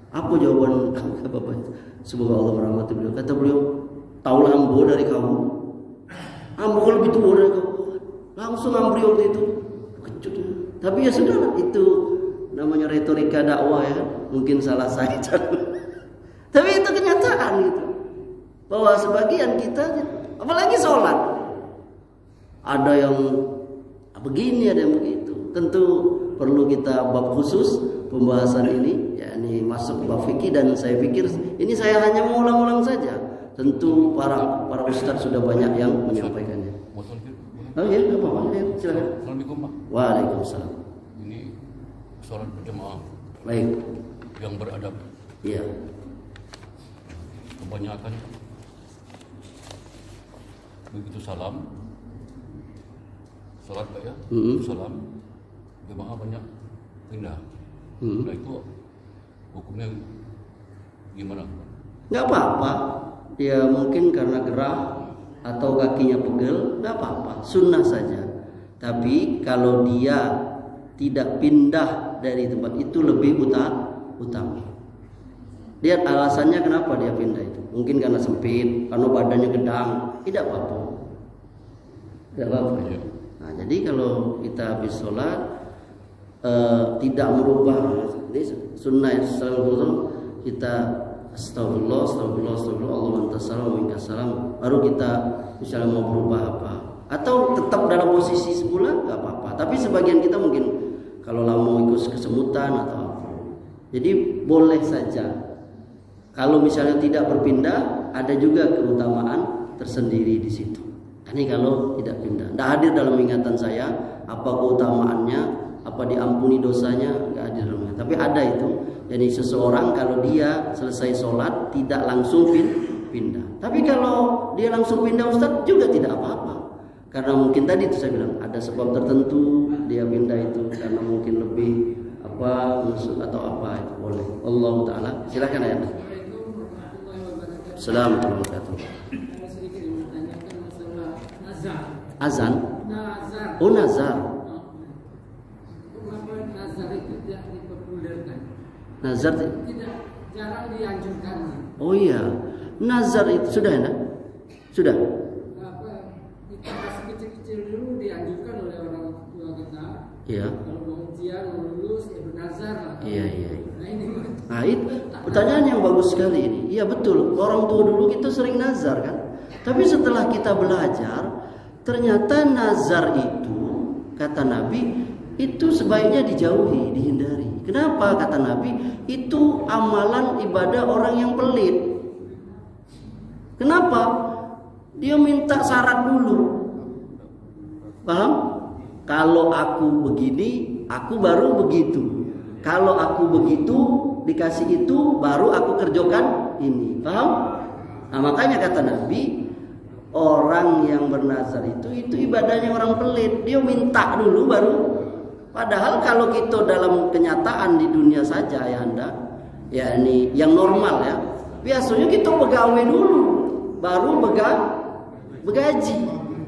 Apa jawaban Bapak? Semoga Allah merahmati beliau. Kata beliau, taulah ambo dari kamu. Ambo kalau lebih tua dari kamu. Langsung ambil waktu itu. Kecut. Tapi ya sudah, itu namanya retorika dakwah ya. Mungkin salah saya. Tapi itu kenyataan gitu. Bahwa sebagian kita, apalagi sholat, ada yang begini, ada yang begitu. Tentu perlu kita bab khusus pembahasan ini, yakni masuk bab fikih, dan saya pikir ini saya hanya mengulang-ulang saja. Tentu para ustaz sudah banyak yang menyampaikannya. Oh ya, apa-apa, silakan. Assalamualaikum Pak. Waalaikumsalam. Ini sholat berjamaah. Baik. Yang beradab. Iya. Kebanyakan begitu salam, sholat Pak ya, salam, jamaah banyak pindah. Nah itu hukumnya gimana? Nggak apa-apa. Ya mungkin karena gerah atau kakinya pegel, nggak apa-apa. Sunnah saja. Tapi kalau dia tidak pindah dari tempat itu lebih utama. Lihat alasannya kenapa dia pindah itu. Mungkin karena sempit, karena badannya gedang. Tidak apa-apa. Tidak apa-apa. Nah, jadi kalau kita habis sholat tidak merubah sunnah Rasulullah, kita astagfirullah, Allah antasalam, minkasalam, baru kita misalnya mau berubah apa, atau tetap dalam posisi semula, nggak apa-apa. Tapi sebagian kita mungkin kalau lama ikut kesemutan atau apa, jadi boleh saja. Kalau misalnya tidak berpindah, ada juga keutamaan tersendiri di situ. Ini kalau tidak pindah, tidak hadir dalam ingatan saya apa keutamaannya, apa diampuni dosanya, nggak hadir dalam ingatan. Tapi ada itu. Jadi seseorang kalau dia selesai sholat tidak langsung pindah. Tapi kalau dia langsung pindah Ustaz juga tidak apa-apa. Karena mungkin tadi itu saya bilang ada sebab tertentu dia pindah itu karena mungkin lebih apa musuh atau apa itu boleh. Allah Taala silakan ya. Assalamualaikum warahmatullahi wabarakatuh. Azan? Nazar. Oh nazar. Kenapa nazar itu tidak dipopulerkan? Nazar tidak jarang dianjurkan. Oh iya, nazar itu sudah ya? Sudah. Apa kita masih kecil-kecil dulu dianjurkan oleh orang tua kita. Iya. Kalau mau ujian mau lulus ya bernazar lah. Iya. Nah ini. Nah itu pertanyaan yang bagus sekali ini. Iya betul. Orang tua dulu kita sering nazar kan. Tapi setelah kita belajar, ternyata nazar itu kata Nabi itu sebaiknya dijauhi, dihindari. Kenapa kata Nabi? Itu amalan ibadah orang yang pelit. Kenapa? Dia minta syarat dulu. Paham? Kalau aku begini, aku baru begitu. Kalau aku begitu, dikasih itu, baru aku kerjakan ini. Paham? Nah makanya kata Nabi, orang yang bernazar itu ibadahnya orang pelit. Dia minta dulu baru. Padahal kalau kita dalam kenyataan di dunia saja ya Anda, Ya ini yang normal ya. Biasanya kita begawe dulu, baru begaji.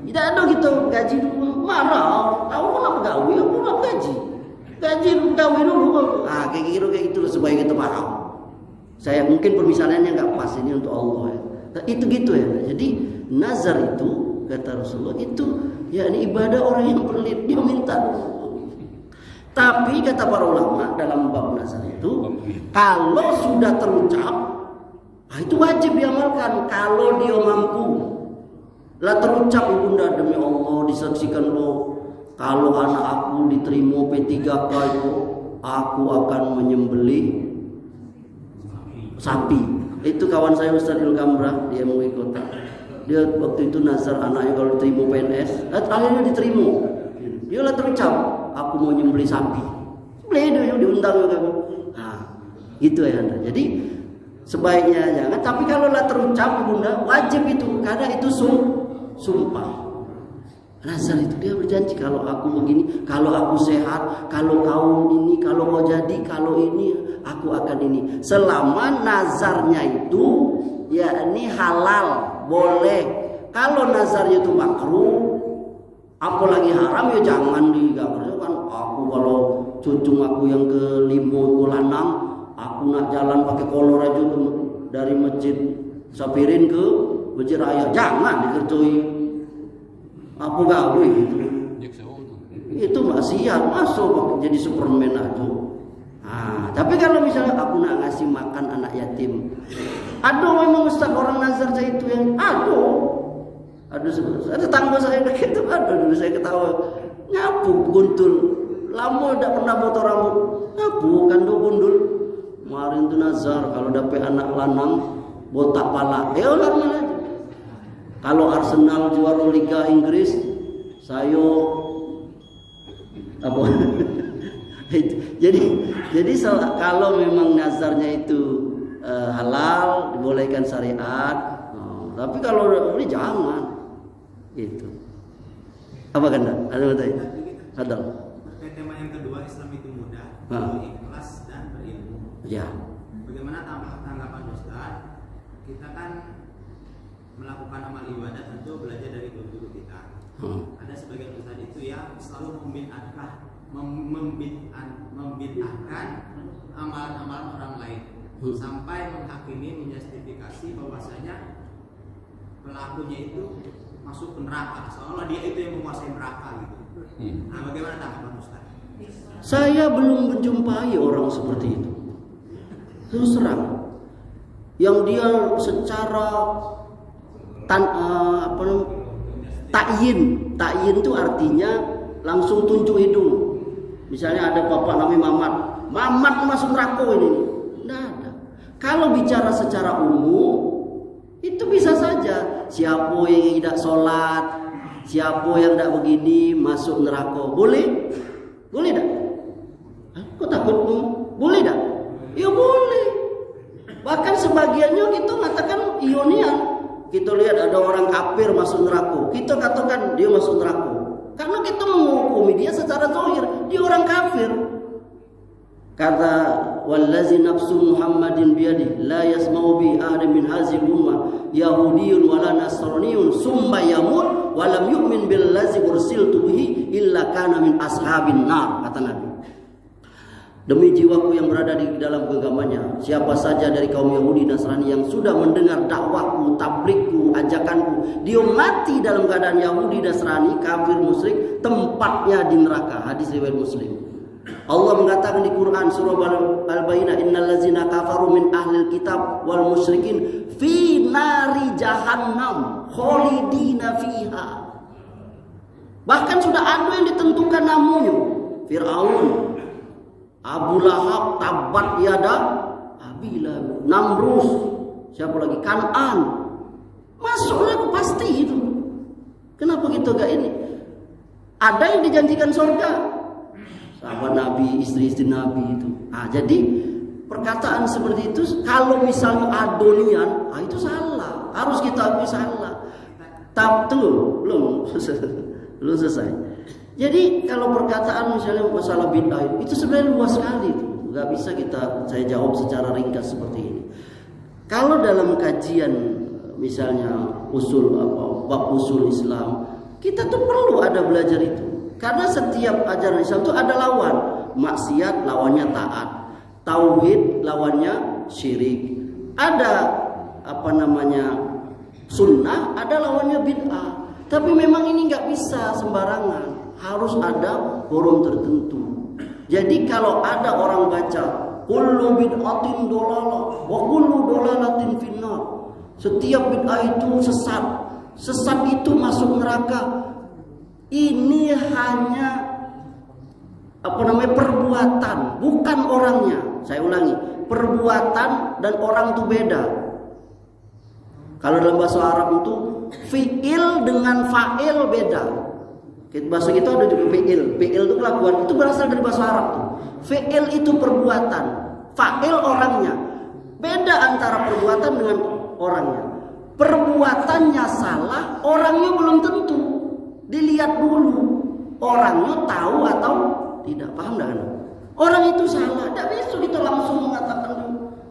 Tidak ada kita gaji dulu. Marah, kamu malah begawe, aku nggak gaji. Gaji begawe dulu. Kayak gitu supaya kita paham. Saya mungkin permisalannya nggak pas ini untuk Allah ya. Itu gitu ya. Jadi nazar itu kata Rasulullah itu ya ini ibadah orang yang pelit, dia minta. Tapi kata para ulama dalam bab nazar itu kalau sudah terucap, itu wajib diamalkan kalau dia mampu. Lah terucap ibunda demi Allah disaksikan lo kalau anak aku diterima P3K itu aku akan menyembelih sapi. Itu kawan saya Ustaz Ilkamrah, dia mau ikut. Dia waktu itu nazar anaknya kalau diterima PNS, akhirnya diterima. Dia lah terucap, aku mau nyembelih sapi. Dia diundang juga. Gitu ya Anda. Jadi sebaiknya jangan. Tapi kalau lah terucap ibunda wajib itu karena itu sumpah. Nazar itu dia berjanji kalau aku begini, kalau aku sehat, kalau kau ini, kalau kau jadi, kalau ini aku akan ini. Selama nazarnya itu yakni halal, boleh. Kalau nazarnya itu makruh, apalagi haram ya jangan digagal kan. Aku kalau cucu aku yang ke5 aku lanang, aku nak jalan pakai kolor aja dari masjid Sapirin ke masjid raya, jangan dikerjoi. Apa gawe gitu. Itu maksiat, masuk jadi Superman aja. Tapi kalau misalnya aku nak ngasih makan anak yatim, aduh memang Ustaz orang nazar saya itu yang aduh tetangga saya begitu, dulu saya ketawa ngapu guntul, lama tidak pernah potong rambut, ngapu kandung gundul. Kemarin itu nazar kalau dapet anak lanang botak pala, normal aja. Kalau Arsenal juara Liga Inggris, saya apa? jadi kalau memang nazarnya itu halal, dibolehkan syariat. Tapi kalau ini jangan. Itu. Apa Kanda? Ada yang tanya? Ada. Tema yang kedua, Islam itu mudah, ikhlas dan berilmu. Ya. Bagaimana tanggapan Ustaz? Kita kan melakukan amal ibadah tentu belajar dari guru-guru kita. Ada sebagian ustaz itu yang selalu membid'ahkan amalan-amalan orang lain sampai menghakimi, menjustifikasi bahwasanya pelakunya itu masuk ke neraka, seolah dia itu yang menguasai neraka gitu. Bagaimana tanggapan Ustaz? Saya belum menjumpai orang seperti itu. Terus terang, yang dia secara takyin itu artinya langsung tunjuk hidung. Misalnya ada bapak namanya Mamat masuk neraka ini. Tidak ada. Kalau bicara secara umum itu bisa saja siapa yang tidak sholat, siapa yang tidak begini masuk neraka. Boleh tak? Kok takut? Boleh tak? Ya boleh. Bahkan sebagiannya kita mengatakan ionian. Kita lihat ada orang kafir masuk neraka, kita katakan dia masuk neraka. Karena kita menghukumi dia secara zahir, dia orang kafir. Kata wallazi nafsu Muhammadin biyadi la yasma'u bi ahadin min hazil ummah yahudiyyun wala nasraniyyun summa yamut wa lam yu'min billazi ursiltu bihi illa kana min ashabin nar, kata Nabi. Demi jiwaku yang berada di dalam genggamannya, siapa saja dari kaum Yahudi Nasrani yang sudah mendengar dakwahku, tablikku, ajakanku, dia mati dalam keadaan Yahudi Nasrani, kafir musyrik, tempatnya di neraka. Hadis riwayat Muslim. Allah mengatakan di Quran surah Al-Baqarah, innal ladzina kafaru min ahlil kitab wal musyrikin fi nari jahannam khalidina fiha. Bahkan sudah ada yang ditentukan namanya, Fir'aun, Abu Lahab, Tabat Yada, Abila, Namrus, siapa lagi? Kan'an. Masuklah pasti itu. Kenapa kita gak ini? Ada yang dijanjikan surga. Sahabat Nabi, istri-istri Nabi itu. Jadi perkataan seperti itu kalau misalnya adonian, itu salah. Harus kita akui salah. Belum selesai. Jadi kalau perkataan misalnya masalah bid'ah itu sebenarnya luas sekali itu. Nggak bisa saya jawab secara ringkas seperti ini. Kalau dalam kajian misalnya bab usul Islam, kita tuh perlu ada belajar itu. Karena setiap ajaran Islam itu ada lawan. Maksiat lawannya taat, tauhid lawannya syirik. Ada sunnah, ada lawannya bid'ah. Tapi memang ini nggak bisa sembarangan, harus ada forum tertentu. Jadi kalau ada orang baca kullu bid'atin dolalah wa kullu dolalatin finnar, setiap bid'ah itu sesat itu masuk neraka. Ini hanya perbuatan, bukan orangnya. Saya ulangi, perbuatan dan orang itu beda. Kalau dalam bahasa Arab itu fi'il dengan fa'il beda. Bahasa kita ada juga fi'il. Fi'il itu kelakuan, itu berasal dari bahasa Arab tuh. Fi'il itu perbuatan, fa'il orangnya. Beda antara perbuatan dengan orangnya. Perbuatannya salah, orangnya belum tentu. Dilihat dulu, orangnya tahu atau tidak. Paham enggak? Orang itu salah, tidak bisa kita langsung mengatakan.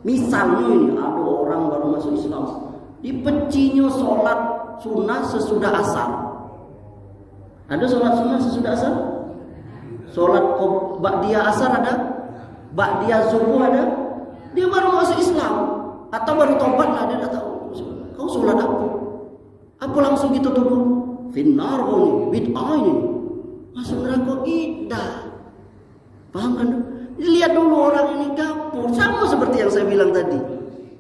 Misalnya ini ada orang baru masuk Islam, dipecinya sholat sunnah sesudah asar. Ada sholat sunnah sesudah asar? Sholat ba'diyah asar ada? Ba'diyah subuh ada? Dia baru masuk Islam atau baru tobat lah, dia tidak tahu. Kau sholat apa? Apa langsung gitu tuduh? Finnar ini, bid'ah ini, masuk neraka tidak. Paham kan? Lihat dulu orang ini kapur, sama seperti yang saya bilang tadi.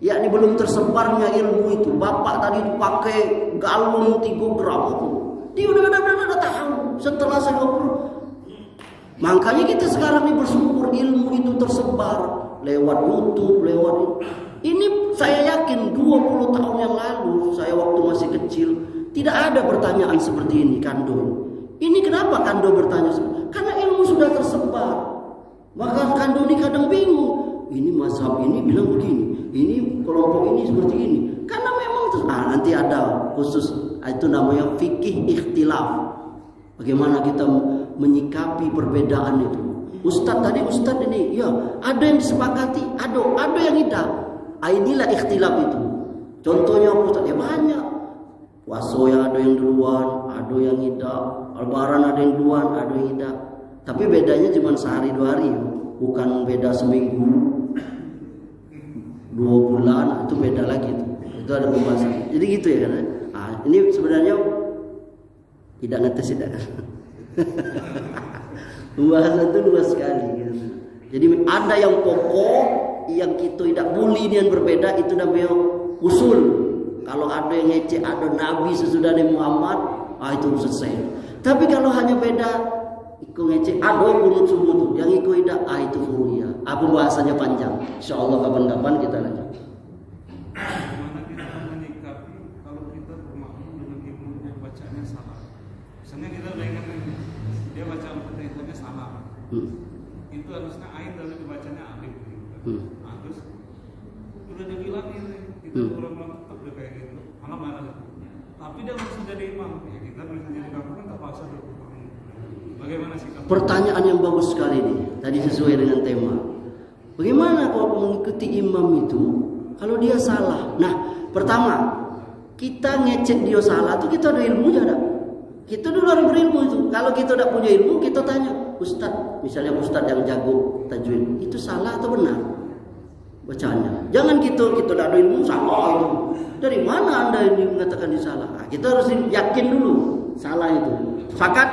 Yakni belum tersebarnya ilmu itu. Bapak tadi itu pakai galon 3 gram itu. Dia udah tahu setelah saya ngobrol. Makanya kita sekarang ini bersyukur ilmu itu tersebar lewat YouTube, ini saya yakin 20 tahun yang lalu, saya waktu masih kecil, tidak ada pertanyaan seperti ini, Kando. Ini kenapa Kando bertanya? Karena ilmu sudah tersebar. Maka Kando ini kadang bingung. Ini mazhab ini bilang begini, ini kelompok ini seperti ini. Karena memang nanti ada khusus, itu namanya fikih ikhtilaf. Bagaimana kita menyikapi perbedaan itu. Ustadz ini, ya ada yang disepakati, ada yang tidak. Inilah ikhtilaf itu. Contohnya Ustadz, ya banyak. Puasa yang ada yang duluan, ada yang tidak. Lebaran ada yang duluan, ada yang tidak. Tapi bedanya cuma sehari 2 hari, bukan beda seminggu, 2 bulan, itu beda lagi itu. Itu ada pembahasan. Jadi gitu ya kan? Ini sebenarnya tidak ngetes tidak. Pembahasan itu luas sekali gitu. Jadi ada yang pokok, yang kita tidak boleh yang berbeda, itu namanya usul. Kalau ada yang ngecek ada Nabi sesudah Nabi Muhammad, itu selesai. Tapi kalau hanya beda, ikut ngecek ada kunut subuh tuh, yang ikut tidak, itu furu'iyah. Pembahasannya panjang. Insyaallah kapan-kapan kita lanjut. Bagaimana kita menyikapi kalau kita bermakmum dengan ilmu yang bacanya salah? Misalnya kita udah ingat dia baca Al-Fatihahnya salah. Itu harusnya ayat lalu dibacanya alif. Nah, terus udah dibilangin kita ulang-ulang tetap udah kayak gitu. Mana. Tapi dia masih jadi imam. Ya kita bisa jadi kamu kan terpaksa berkurang. Bagaimana sih? Pertanyaan yang bagus sekali nih. Tadi sesuai dengan tema. Bagaimana kalau mengikuti imam itu kalau dia salah? Nah, pertama kita ngecek dia salah tuh kita ada ilmunya ada. Kita dulu harus berilmu itu. Kalau kita tidak punya ilmu, kita tanya Ustadz, misalnya Ustadz yang jago tajwid, itu salah atau benar bacanya? Jangan kita tidak ada ilmu salah itu. Dari mana anda ini mengatakan ini salah? Kita harus yakin dulu salah itu. Sepakat?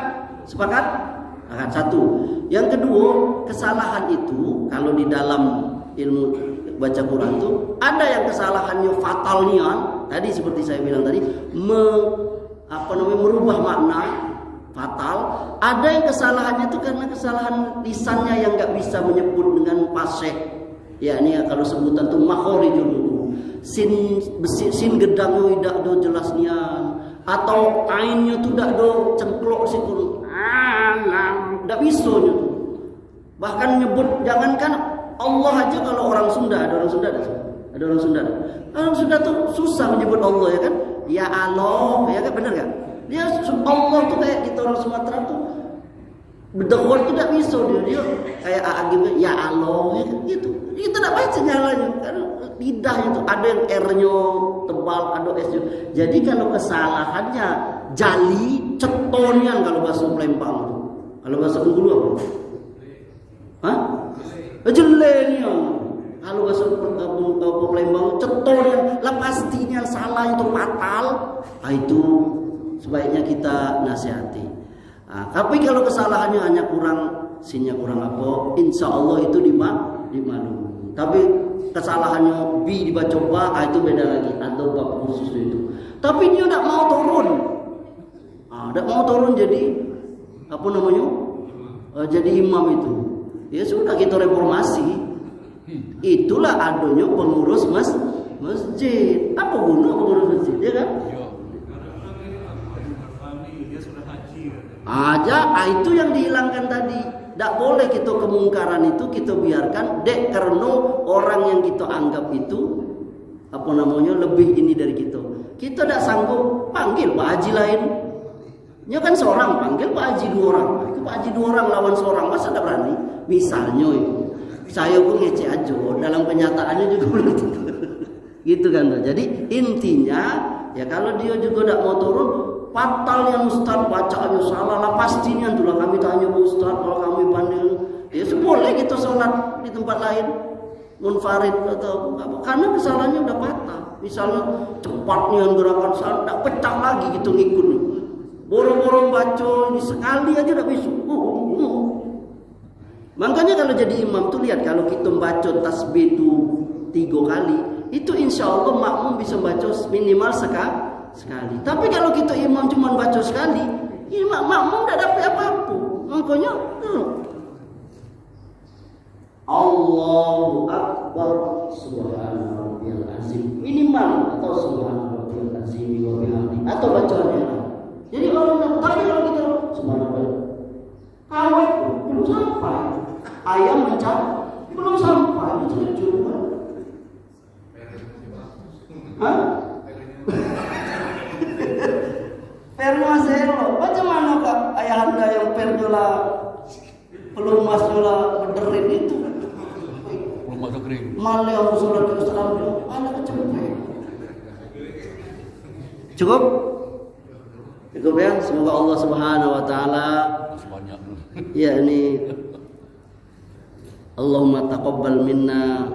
Satu. Yang kedua, kesalahan itu kalau di dalam ilmu baca Quran itu ada yang kesalahannya fatalnya. Tadi seperti saya bilang tadi, merubah makna fatal. Ada yang kesalahannya itu karena kesalahan lisannya yang nggak bisa menyebut dengan fasih. Ya ini kalau sebutan tuh makhorijul sin gedangnya tidak do jelasnya, atau ainnya tuh tidak do cengklok situ, tidak bisa tuh. Bahkan nyebut, jangankan Allah aja, kalau orang Sunda ada orang Sunda tuh susah menyebut Allah ya kan? Ya Allah, ya kan, benar kan? Dia Allah tuh kayak kita orang Sumatera tuh Berdekhor itu tidak bisa dia kayak agak ya Allah gitu. Itu tidak baca nyalanya karena lidah itu ada yang R-nya tebal, ada S-nya. Jadi kalau kesalahannya jali cetonian kalau bahasa Palembang. Kalau bahasa Bengkulu apa? Hah? Jelenian. Kalau bahasa Palembang cetonian, lah pastinya salah itu fatal. Nah, itu sebaiknya kita nasihati. Nah, tapi kalau kesalahannya hanya kurang apa, insya Allah itu dimaklumi. Tapi kesalahannya dibaca ba, itu beda lagi. Ada bab khusus itu. Tapi dia tidak mau turun. Tidak mau turun jadi apa namanya? Jadi imam itu. Ya sudah kita reformasi. Itulah adanya pengurus masjid. Apa guna pengurus masjid, ya kan? Itu yang dihilangkan tadi. Tak boleh kita kemungkaran itu kita biarkan karena orang yang kita anggap itu apa namanya lebih ini dari kita. Kita tak sanggup panggil Pak Haji lain. Nya kan seorang panggil Pak Haji 2 orang. Itu Pak Haji 2 orang lawan seorang, masa tak berani? Misalnya itu. Saya pun ngece aja dalam kenyataannya juga gitu kan. Jadi intinya ya kalau dia juga tak mau turun, fatalnya Ustaz bacaannya salah lah pastinya itulah kami tanya Ustaz kalau kami banding ya boleh gitu sholat di tempat lain munfarid atau apa karena kesalahannya udah fatal. Misalnya cepatnya gerakan salat tak pecah lagi gitu ngikut. Borong-borong baca sekali aja tak bisa. Makanya kalau jadi imam tuh lihat kalau kita baca tasbih itu 3 kali, itu insya Allah makmum bisa baca minimal sekali. Tapi kalau kita imam cuma baca sekali, makmum tidak dapat apa-apa. Makanya Allahu Akbar Subhana Rabbiyal Azim minimal atau Subhana Rabbiyal Azim wa bihamdi atau bacaannya. Jadi kalau kita Subhana Rabbiyal kawat belum sampai, ayam mencak belum sampai, itu cuma. Hah? Permaselo, bagaimana kak ayahanda yang perdola pelumas dola berderit itu? Pelumas kering. Malah yang sholat ke Islam itu, anak kecemplung. Cukup? Cukup ya. Semoga Allah Subhanahu Wa Taala. Sebanyak. Ya ini. Allahumma taqabbal minna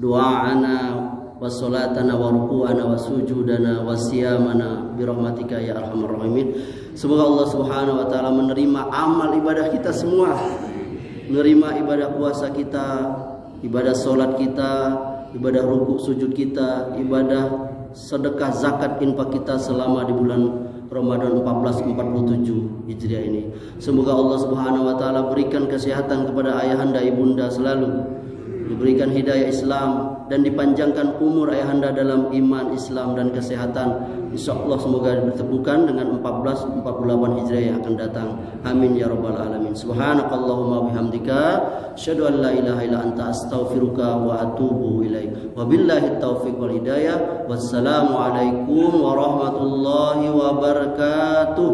du'aana wa salatana wa ruku'ana wa sujudana wa siyamana birahmatika ya arhamar rahimin. Semoga Allah Subhanahu wa taala menerima amal ibadah kita semua. Menerima ibadah puasa kita, ibadah salat kita, ibadah rukuk sujud kita, ibadah sedekah zakat infak kita selama di bulan Ramadan 1447 Hijriah ini. Semoga Allah Subhanahu wa taala berikan kesehatan kepada ayahanda ibunda selalu, diberikan hidayah Islam dan dipanjangkan umur ayahanda dalam iman Islam dan kesehatan. Insyaallah semoga ditemukan dengan 1448 Hijriah yang akan datang. Amin ya rabbal alamin. Subhanakallahumma bihamdika asyhadu an la ilaha illa anta astaghfiruka wa atubu ilaik. Wabillahi taufiq wal hidayah. Wassalamu alaikum warahmatullahi wabarakatuh.